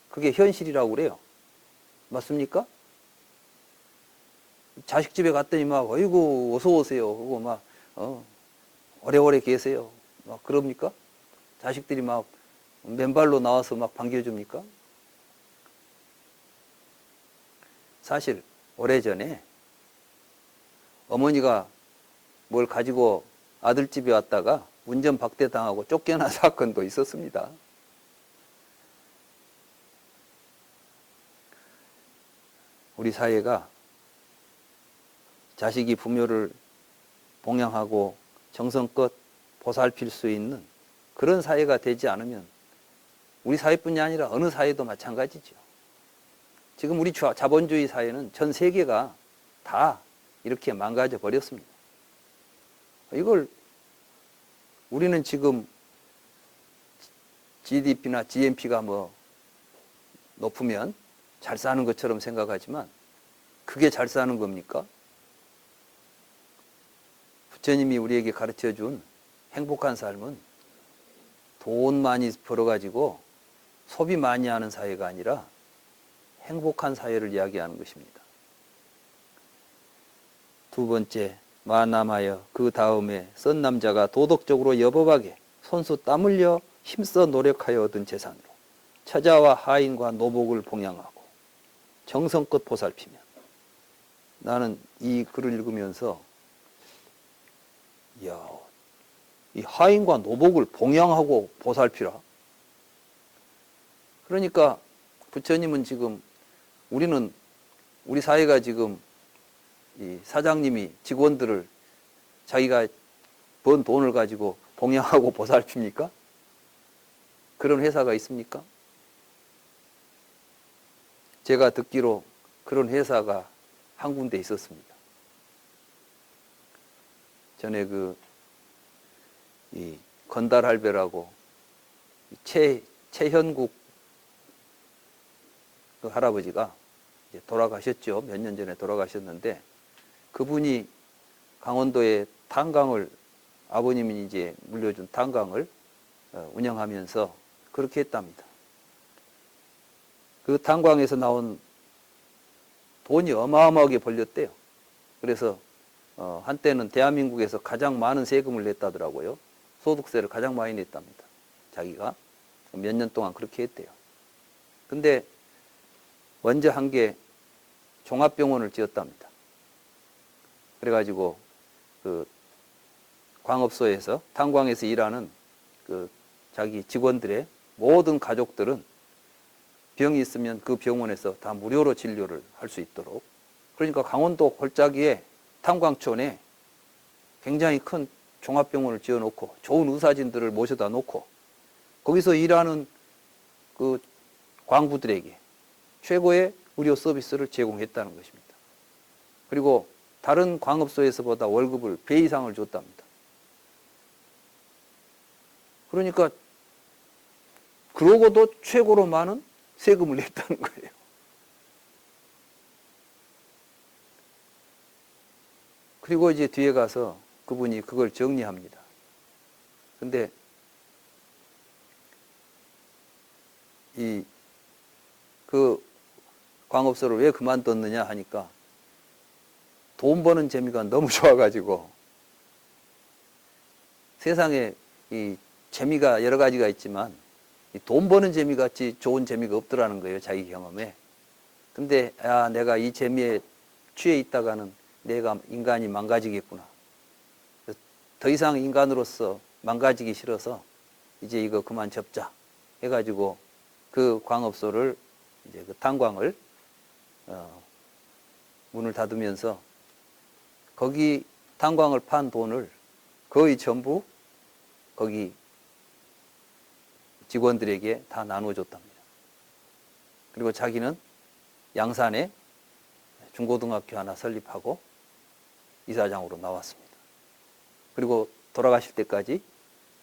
그게 현실이라고 그래요. 맞습니까? 자식 집에 갔더니 막 어이구 어서 오세요 하고 막 오래오래 계세요 막 그럽니까? 자식들이 막 맨발로 나와서 막 반겨줍니까? 사실 오래전에 어머니가 뭘 가지고 아들 집에 왔다가 운전 박대당하고 쫓겨난 사건도 있었습니다. 우리 사회가 자식이 부모를 봉양하고 정성껏 보살필 수 있는 그런 사회가 되지 않으면 우리 사회뿐이 아니라 어느 사회도 마찬가지죠. 지금 우리 자본주의 사회는 전 세계가 다 이렇게 망가져 버렸습니다. 이걸 우리는 지금 GDP나 GNP가 뭐 높으면 잘 사는 것처럼 생각하지만 그게 잘 사는 겁니까? 부처님이 우리에게 가르쳐준 행복한 삶은 돈 많이 벌어가지고 소비 많이 하는 사회가 아니라 행복한 사회를 이야기하는 것입니다. 두 번째, 만남하여 그 다음에 썬 남자가 도덕적으로 여법하게 손수 땀 흘려 힘써 노력하여 얻은 재산으로 처자와 하인과 노복을 봉양하고 정성껏 보살피면, 나는 이 글을 읽으면서 이야, 이 하인과 노복을 봉양하고 보살피라. 그러니까 부처님은 지금 우리 사회가 지금 이 사장님이 직원들을 자기가 번 돈을 가지고 봉양하고 보살핍니까? 그런 회사가 있습니까? 제가 듣기로 그런 회사가 한 군데 있었습니다. 전에 이 건달할배라고 최현국 그 할아버지가 이제 돌아가셨죠. 몇 년 전에 돌아가셨는데, 그분이 강원도에 탄광을, 아버님이 이제 물려준 탄광을 운영하면서 그렇게 했답니다. 그 탄광에서 나온 돈이 어마어마하게 벌렸대요. 그래서 한때는 대한민국에서 가장 많은 세금을 냈다더라고요. 소득세를 가장 많이 냈답니다. 자기가 몇 년 동안 그렇게 했대요. 근데 먼저 한 게 종합병원을 지었답니다. 그래가지고 그 광업소에서, 탄광에서 일하는 그 자기 직원들의 모든 가족들은 병이 있으면 그 병원에서 다 무료로 진료를 할 수 있도록, 그러니까 강원도 골짜기에 탄광촌에 굉장히 큰 종합병원을 지어놓고 좋은 의사진들을 모셔다 놓고 거기서 일하는 그 광부들에게 최고의 의료 서비스를 제공했다는 것입니다. 그리고 다른 광업소에서보다 월급을 배 이상을 줬답니다. 그러니까 그러고도 최고로 많은 세금을 냈다는 거예요. 그리고 이제 뒤에 가서 그분이 그걸 정리합니다. 근데 그 광업소를 왜 그만뒀느냐 하니까 돈 버는 재미가 너무 좋아가지고, 세상에 이 재미가 여러 가지가 있지만 돈 버는 재미같이 좋은 재미가 없더라는 거예요, 자기 경험에. 근데 내가 이 재미에 취해 있다가는 내가 인간이 망가지겠구나. 더 이상 인간으로서 망가지기 싫어서 이제 이거 그만 접자 해가지고 그 광업소를, 이제 그 탄광을 문을 닫으면서 거기 탄광을 판 돈을 거의 전부 거기 직원들에게 다 나눠줬답니다. 그리고 자기는 양산에 중고등학교 하나 설립하고 이사장으로 나왔습니다. 그리고 돌아가실 때까지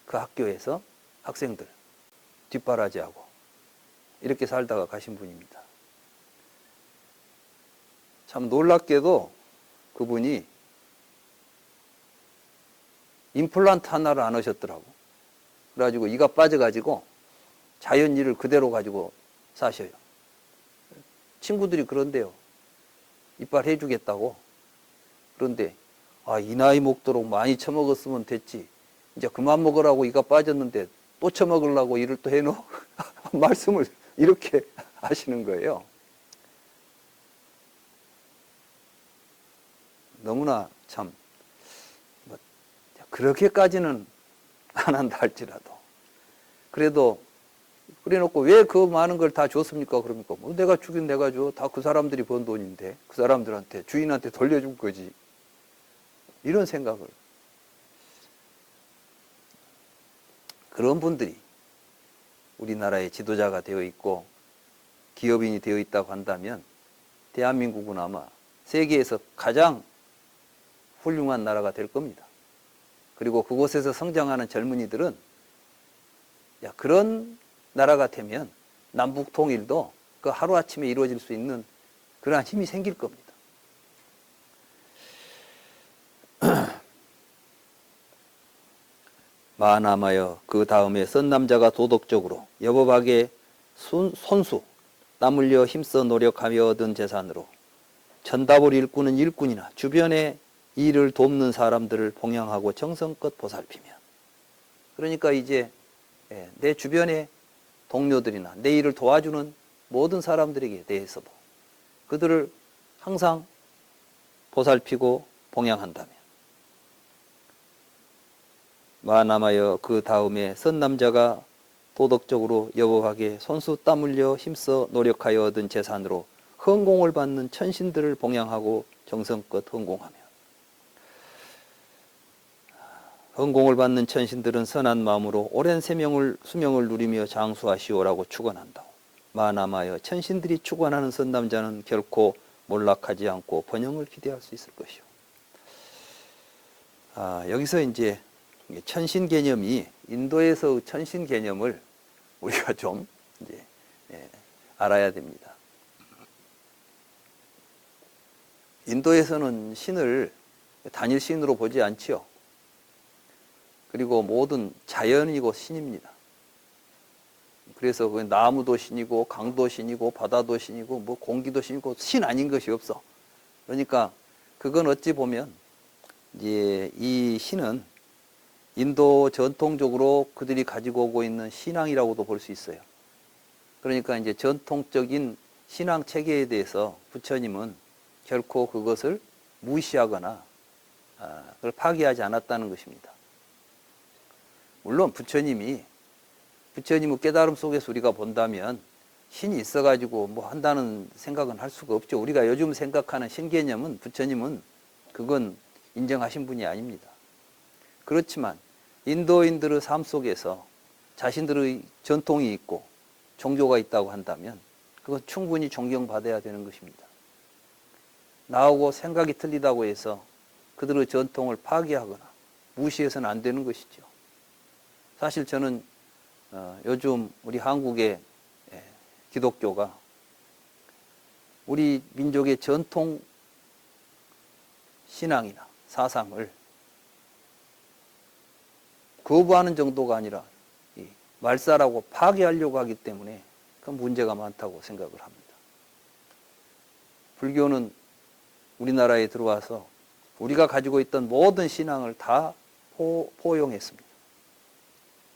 그 학교에서 학생들 뒷바라지하고 이렇게 살다가 가신 분입니다. 참 놀랍게도 그분이 임플란트 하나를 안 하셨더라고. 그래가지고 이가 빠져가지고 자연 이를 그대로 가지고 사셔요. 친구들이 그런데요. 이빨 해주겠다고. 그런데 이 나이 먹도록 많이 처먹었으면 됐지. 이제 그만 먹으라고 이가 빠졌는데 또 처먹으려고 이를 또 해놓어? 말씀을 이렇게 하시는 거예요. 너무나 참 그렇게까지는 안 한다 할지라도 그래도 그래놓고 왜 그 많은 걸 다 줬습니까? 그럽니까? 뭐 내가 주긴 내가 줘. 다 그 사람들이 번 돈인데 그 사람들한테 주인한테 돌려줄 거지. 이런 생각을. 그런 분들이 우리나라의 지도자가 되어 있고 기업인이 되어 있다고 한다면 대한민국은 아마 세계에서 가장 훌륭한 나라가 될 겁니다. 그리고 그곳에서 성장하는 젊은이들은 그런 나라가 되면 남북 통일도 그 하루아침에 이루어질 수 있는 그러한 힘이 생길 겁니다. 마하나마여 그 다음에 선 남자가 도덕적으로 여법하게 손수 땀 흘려 힘써 노력하며 얻은 재산으로 전답을 일꾼은 일꾼이나 주변에 일을 돕는 사람들을 봉양하고 정성껏 보살피며 그러니까 이제 내 주변의 동료들이나 내 일을 도와주는 모든 사람들에게 대해서도 그들을 항상 보살피고 봉양한다면 마하나마여 그 다음에 선남자가 도덕적으로 여법하게 손수 땀 흘려 힘써 노력하여 얻은 재산으로 헌공을 받는 천신들을 봉양하고 정성껏 헌공하며 헌공을 받는 천신들은 선한 마음으로 오랜 수명을 누리며 장수하시오라고 축원한다. 마하나마여 천신들이 축원하는 선남자는 결코 몰락하지 않고 번영을 기대할 수 있을 것이요. 여기서 이제 천신 개념이 인도에서 천신 개념을 우리가 좀 이제 알아야 됩니다. 인도에서는 신을 단일 신으로 보지 않지요. 그리고 모든 자연이고 신입니다. 그래서 그 나무도 신이고 강도 신이고 바다도 신이고 뭐 공기도 신이고 신 아닌 것이 없어. 그러니까 그건 어찌 보면 이제 이 신은 인도 전통적으로 그들이 가지고 오고 있는 신앙이라고도 볼 수 있어요. 그러니까 이제 전통적인 신앙 체계에 대해서 부처님은 결코 그것을 무시하거나 그걸 파기하지 않았다는 것입니다. 물론 부처님의 깨달음 속에서 우리가 본다면 신이 있어가지고 뭐 한다는 생각은 할 수가 없죠. 우리가 요즘 생각하는 신 개념은 부처님은 그건 인정하신 분이 아닙니다. 그렇지만 인도인들의 삶 속에서 자신들의 전통이 있고 종교가 있다고 한다면 그건 충분히 존경받아야 되는 것입니다. 나하고 생각이 틀리다고 해서 그들의 전통을 파괴하거나 무시해서는 안 되는 것이죠. 사실 저는 요즘 우리 한국의 기독교가 우리 민족의 전통 신앙이나 사상을 거부하는 정도가 아니라 말살하고 파괴하려고 하기 때문에 그 문제가 많다고 생각을 합니다. 불교는 우리나라에 들어와서 우리가 가지고 있던 모든 신앙을 다 포용했습니다.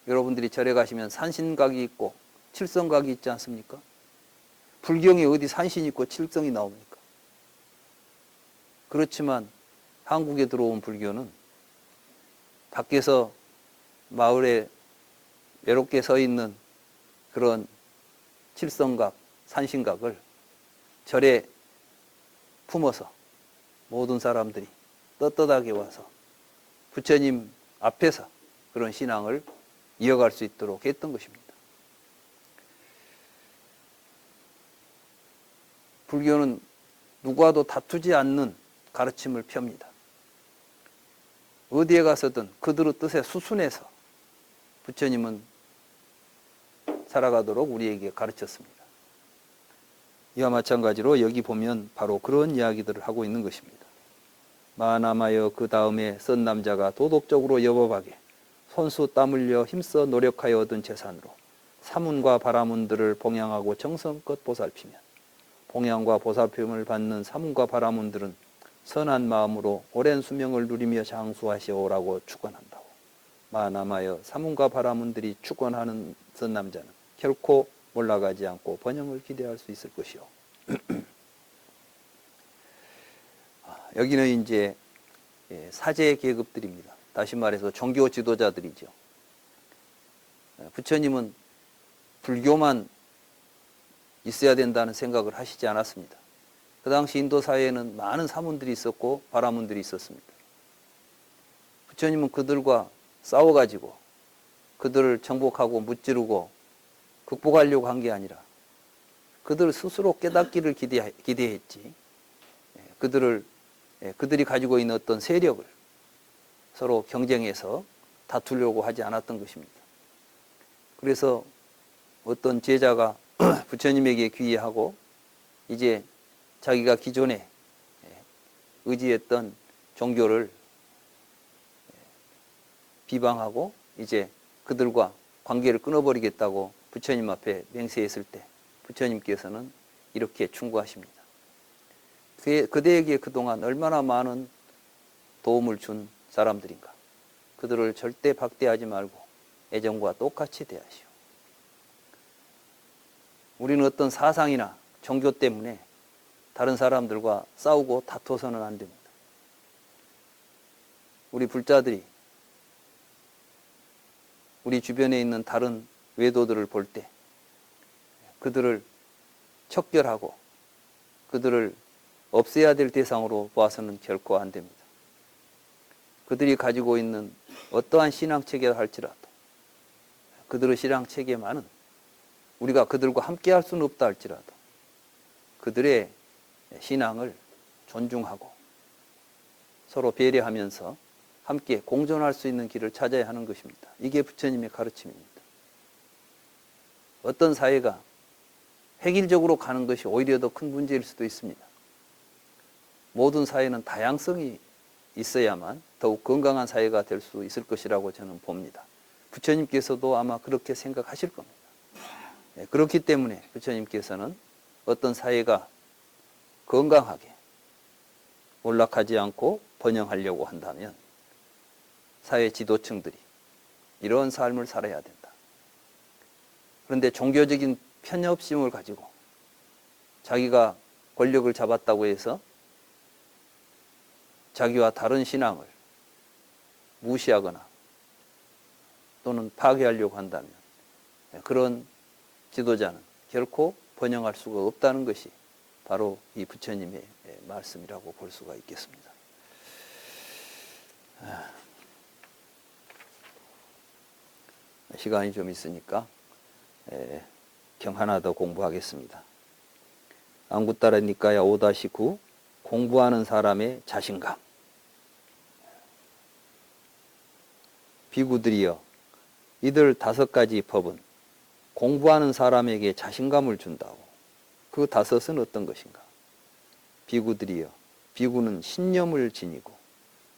여러분들이 절에 가시면 산신각이 있고 칠성각이 있지 않습니까? 불경에 어디 산신이 있고 칠성이 나옵니까? 그렇지만 한국에 들어온 불교는 밖에서 마을에 외롭게 서 있는 그런 칠성각, 산신각을 절에 품어서 모든 사람들이 떳떳하게 와서 부처님 앞에서 그런 신앙을 이어갈 수 있도록 했던 것입니다. 불교는 누구와도 다투지 않는 가르침을 펴니다. 어디에 가서든 그들의 뜻에 수순해서 부처님은 살아가도록 우리에게 가르쳤습니다. 이와 마찬가지로 여기 보면 바로 그런 이야기들을 하고 있는 것입니다. 마나마여 그 다음에 쓴 남자가 도덕적으로 여법하게 손수 땀 흘려 힘써 노력하여 얻은 재산으로 사문과 바라문들을 봉양하고 정성껏 보살피면 봉양과 보살핌을 받는 사문과 바라문들은 선한 마음으로 오랜 수명을 누리며 장수하시오라고 축원한다고. 마나마여 사문과 바라문들이 축원하는 선남자는 결코 올라가지 않고 번영을 기대할 수 있을 것이요. 여기는 이제 사제 계급들입니다. 다시 말해서 종교 지도자들이죠. 부처님은 불교만 있어야 된다는 생각을 하시지 않았습니다. 그 당시 인도 사회에는 많은 사문들이 있었고 바라문들이 있었습니다. 부처님은 그들과 싸워가지고 그들을 정복하고 무찌르고 극복하려고 한 게 아니라 그들 스스로 깨닫기를 기대했지, 그들이 가지고 있는 어떤 세력을 서로 경쟁해서 다투려고 하지 않았던 것입니다. 그래서 어떤 제자가 부처님에게 귀의하고 이제 자기가 기존에 의지했던 종교를 비방하고 이제 그들과 관계를 끊어버리겠다고 부처님 앞에 맹세했을 때 부처님께서는 이렇게 충고하십니다. 그대에게 그동안 얼마나 많은 도움을 준 사람들인가. 그들을 절대 박대하지 말고 애정과 똑같이 대하시오. 우리는 어떤 사상이나 종교 때문에 다른 사람들과 싸우고 다투어서는 안 됩니다. 우리 불자들이 우리 주변에 있는 다른 외도들을 볼 때 그들을 척결하고 그들을 없애야 될 대상으로 보아서는 결코 안 됩니다. 그들이 가지고 있는 어떠한 신앙체계라 할지라도 그들의 신앙체계만은 우리가 그들과 함께 할 수는 없다 할지라도 그들의 신앙을 존중하고 서로 배려하면서 함께 공존할 수 있는 길을 찾아야 하는 것입니다. 이게 부처님의 가르침입니다. 어떤 사회가 획일적으로 가는 것이 오히려 더 큰 문제일 수도 있습니다. 모든 사회는 다양성이 있어야만 더욱 건강한 사회가 될 수 있을 것이라고 저는 봅니다. 부처님께서도 아마 그렇게 생각하실 겁니다. 그렇기 때문에 부처님께서는 어떤 사회가 건강하게 몰락하지 않고 번영하려고 한다면 사회 지도층들이 이런 삶을 살아야 된다. 그런데 종교적인 편협심을 가지고 자기가 권력을 잡았다고 해서 자기와 다른 신앙을 무시하거나 또는 파괴하려고 한다면 그런 지도자는 결코 번영할 수가 없다는 것이 바로 이 부처님의 말씀이라고 볼 수가 있겠습니다. 시간이 좀 있으니까 경 하나 더 공부하겠습니다. 안구따라 니까야 5-9 공부하는 사람의 자신감. 비구들이여, 이들 5가지 법은 공부하는 사람에게 자신감을 준다고. 그 5은 어떤 것인가? 비구들이여, 비구는 신념을 지니고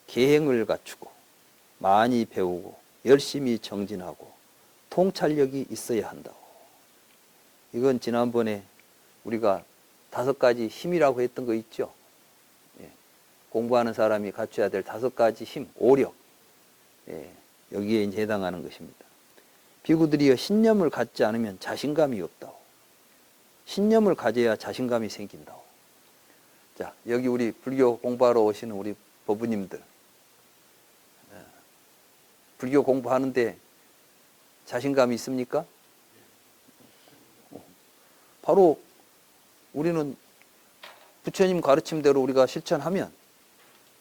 계행을 갖추고 많이 배우고 열심히 정진하고 통찰력이 있어야 한다고. 이건 지난번에 우리가 5가지 힘이라고 했던 거 있죠? 공부하는 사람이 갖춰야 될 5가지 힘, 오력. 여기에 이제 해당하는 것입니다. 비구들이여, 신념을 갖지 않으면 자신감이 없다고. 신념을 가져야 자신감이 생긴다고. 자, 여기 우리 불교 공부하러 오시는 우리 법부님들, 불교 공부하는데 자신감이 있습니까? 바로 우리는 부처님 가르침대로 우리가 실천하면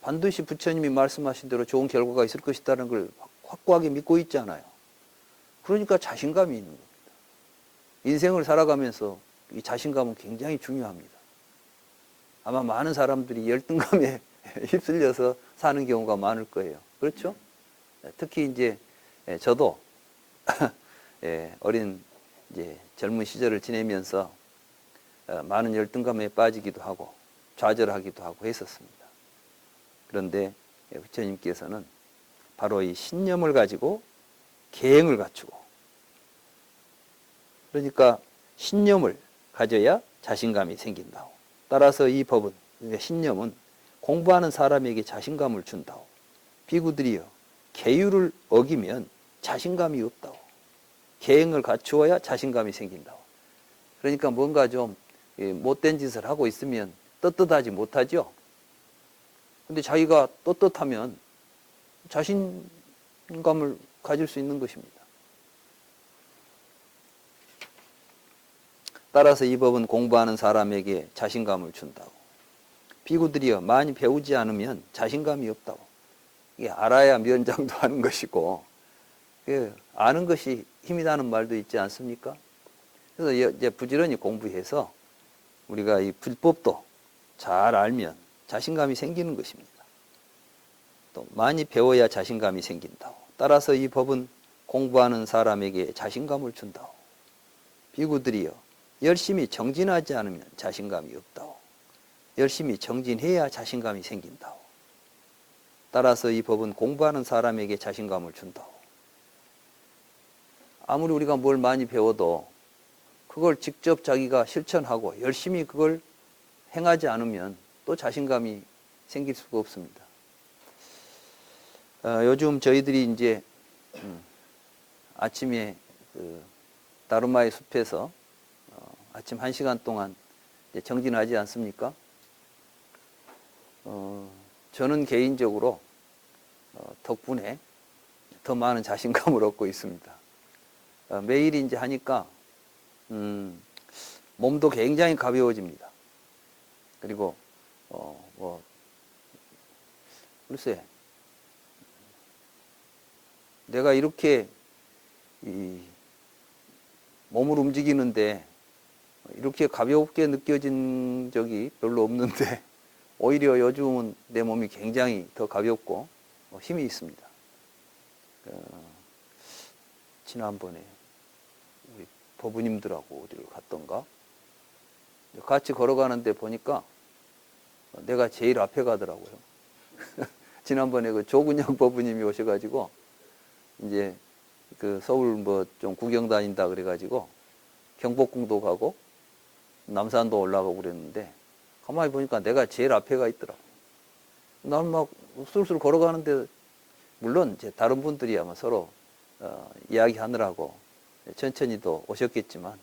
반드시 부처님이 말씀하신 대로 좋은 결과가 있을 것이라는 걸 확고하게 믿고 있잖아요. 그러니까 자신감이 있는 겁니다. 인생을 살아가면서 이 자신감은 굉장히 중요합니다. 아마 많은 사람들이 열등감에 휩쓸려서 사는 경우가 많을 거예요. 그렇죠? 특히 이제 저도 어린 이제 젊은 시절을 지내면서 많은 열등감에 빠지기도 하고 좌절하기도 하고 했었습니다. 그런데 부처님께서는 바로 이 신념을 가지고 계행을 갖추고, 그러니까 신념을 가져야 자신감이 생긴다고. 따라서 이 법은, 신념은 공부하는 사람에게 자신감을 준다고. 비구들이여, 계율을 어기면 자신감이 없다고. 계행을 갖추어야 자신감이 생긴다고. 그러니까 뭔가 좀 못된 짓을 하고 있으면 떳떳하지 못하죠. 근데 자기가 떳떳하면 자신감을 가질 수 있는 것입니다. 따라서 이 법은 공부하는 사람에게 자신감을 준다고. 비구들이여, 많이 배우지 않으면 자신감이 없다고. 이게 알아야 면장도 하는 것이고, 아는 것이 힘이라는 말도 있지 않습니까? 그래서 이제 부지런히 공부해서 우리가 이 불법도 잘 알면 자신감이 생기는 것입니다. 또 많이 배워야 자신감이 생긴다고. 따라서 이 법은 공부하는 사람에게 자신감을 준다고. 비구들이여, 열심히 정진하지 않으면 자신감이 없다고. 열심히 정진해야 자신감이 생긴다고. 따라서 이 법은 공부하는 사람에게 자신감을 준다고. 아무리 우리가 뭘 많이 배워도 그걸 직접 자기가 실천하고 열심히 그걸 행하지 않으면 또 자신감이 생길 수가 없습니다. 요즘 저희들이 이제 아침에 다루마의 숲에서 아침 1시간 동안 정진하지 않습니까? 저는 개인적으로 덕분에 더 많은 자신감을 얻고 있습니다. 매일 이제 하니까 몸도 굉장히 가벼워집니다. 그리고 글쎄, 내가 이렇게 몸을 움직이는데 이렇게 가볍게 느껴진 적이 별로 없는데 오히려 요즘은 내 몸이 굉장히 더 가볍고 힘이 있습니다. 지난번에 우리 법부님들하고 어디를 갔던가 같이 걸어가는데 보니까 내가 제일 앞에 가더라고요. 지난번에 그 조근영 법부님이 오셔가지고 이제 그 서울 뭐 좀 구경 다닌다 그래가지고 경복궁도 가고 남산도 올라가고 그랬는데 가만히 보니까 내가 제일 앞에 가 있더라고. 난 막 술술 걸어가는데 물론 이제 다른 분들이 아마 서로 이야기하느라고 천천히도 오셨겠지만,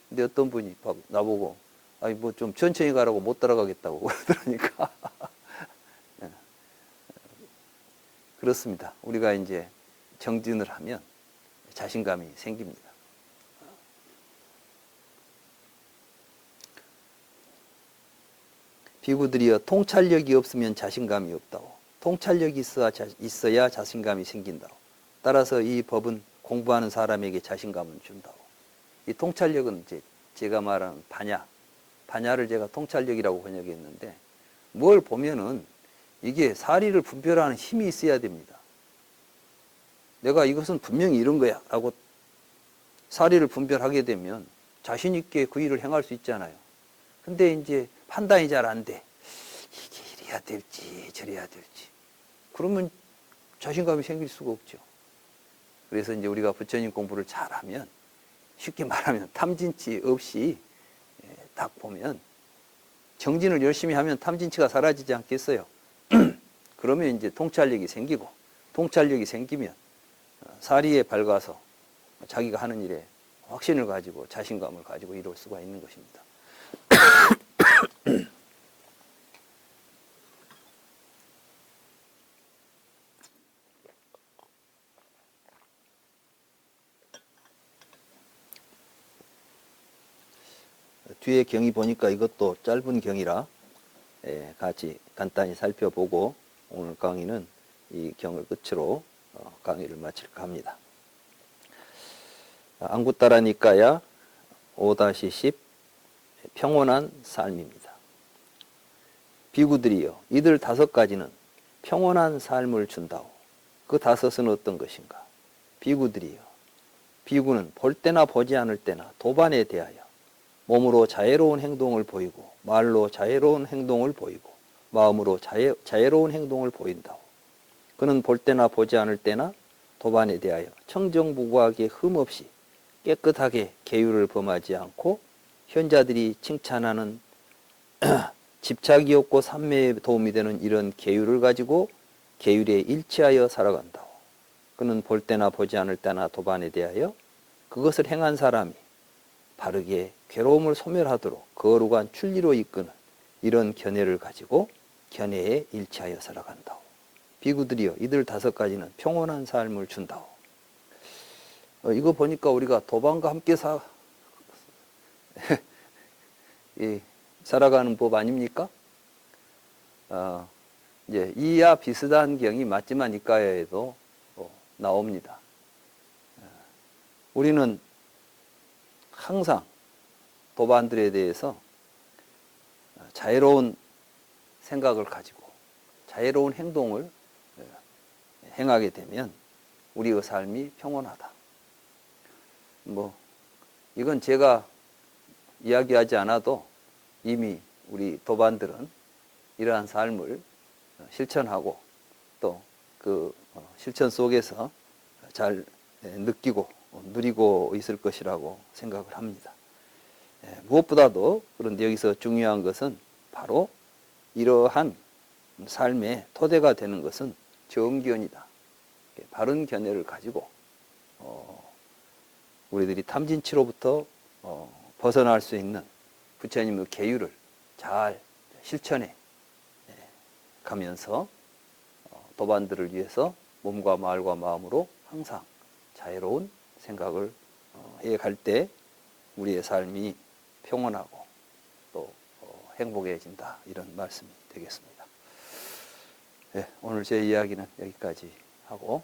근데 어떤 분이 나보고 아니 뭐 좀 천천히 가라고 못 따라가겠다고 그러더라니까. 그렇습니다. 우리가 이제 정진을 하면 자신감이 생깁니다. 비구들이여, 통찰력이 없으면 자신감이 없다고. 통찰력이 있어야 자신감이 생긴다고. 따라서 이 법은 공부하는 사람에게 자신감을 준다고. 이 통찰력은 이제 제가 말하는 반야를 제가 통찰력이라고 번역했는데, 뭘 보면은 이게 사리를 분별하는 힘이 있어야 됩니다. 내가 이것은 분명히 이런 거야 라고 사리를 분별하게 되면 자신 있게 그 일을 행할 수 있잖아요. 근데 이제 판단이 잘 안 돼. 이게 이래야 될지 저래야 될지. 그러면 자신감이 생길 수가 없죠. 그래서 이제 우리가 부처님 공부를 잘하면, 쉽게 말하면 탐진치 없이 딱 보면, 정진을 열심히 하면 탐진치가 사라지지 않겠어요? 그러면 이제 통찰력이 생기고, 통찰력이 생기면 사리에 밝아서 자기가 하는 일에 확신을 가지고 자신감을 가지고 이룰 수가 있는 것입니다. 뒤에 경이 보니까 이것도 짧은 경이라 같이 간단히 살펴보고 오늘 강의는 이 경을 끝으로 강의를 마칠까 합니다. 안구따라 니까야 5-10 평온한 삶입니다. 비구들이여 이들 5가지는 평온한 삶을 준다오. 그 5은 어떤 것인가? 비구들이여 비구는 볼 때나 보지 않을 때나 도반에 대하여 몸으로 자애로운 행동을 보이고 말로 자애로운 행동을 보이고 마음으로 자애로운 행동을 보인다오. 그는 볼 때나 보지 않을 때나 도반에 대하여 청정무구하게 흠없이 깨끗하게 계율을 범하지 않고 현자들이 칭찬하는 집착이 없고 삼매에 도움이 되는 이런 계율을 가지고 계율에 일치하여 살아간다오. 그는 볼 때나 보지 않을 때나 도반에 대하여 그것을 행한 사람이 바르게 괴로움을 소멸하도록 거룩한 출리로 이끄는 이런 견해를 가지고 견해에 일치하여 살아간다오. 비구들이여 이들 5가지는 평온한 삶을 준다오. 이거 보니까 우리가 도반과 함께 살아가는 법 아닙니까? 이제 이와 비슷한 경이 맞지마 니까야에도 나옵니다. 우리는 항상 도반들에 대해서 자유로운 생각을 가지고 자유로운 행동을 행하게 되면 우리의 삶이 평온하다. 이건 제가 이야기하지 않아도 이미 우리 도반들은 이러한 삶을 실천하고 또 그 실천 속에서 잘 느끼고 누리고 있을 것이라고 생각을 합니다. 무엇보다도 그런데 여기서 중요한 것은 바로 이러한 삶의 토대가 되는 것은 정견이다. 바른 견해를 가지고 우리들이 탐진치로부터 벗어날 수 있는 부처님의 계율을 잘 실천해 가면서 도반들을 위해서 몸과 말과 마음으로 항상 자유로운 생각을 해갈 때 우리의 삶이 평온하고 또 행복해진다, 이런 말씀이 되겠습니다. 오늘 제 이야기는 여기까지 하고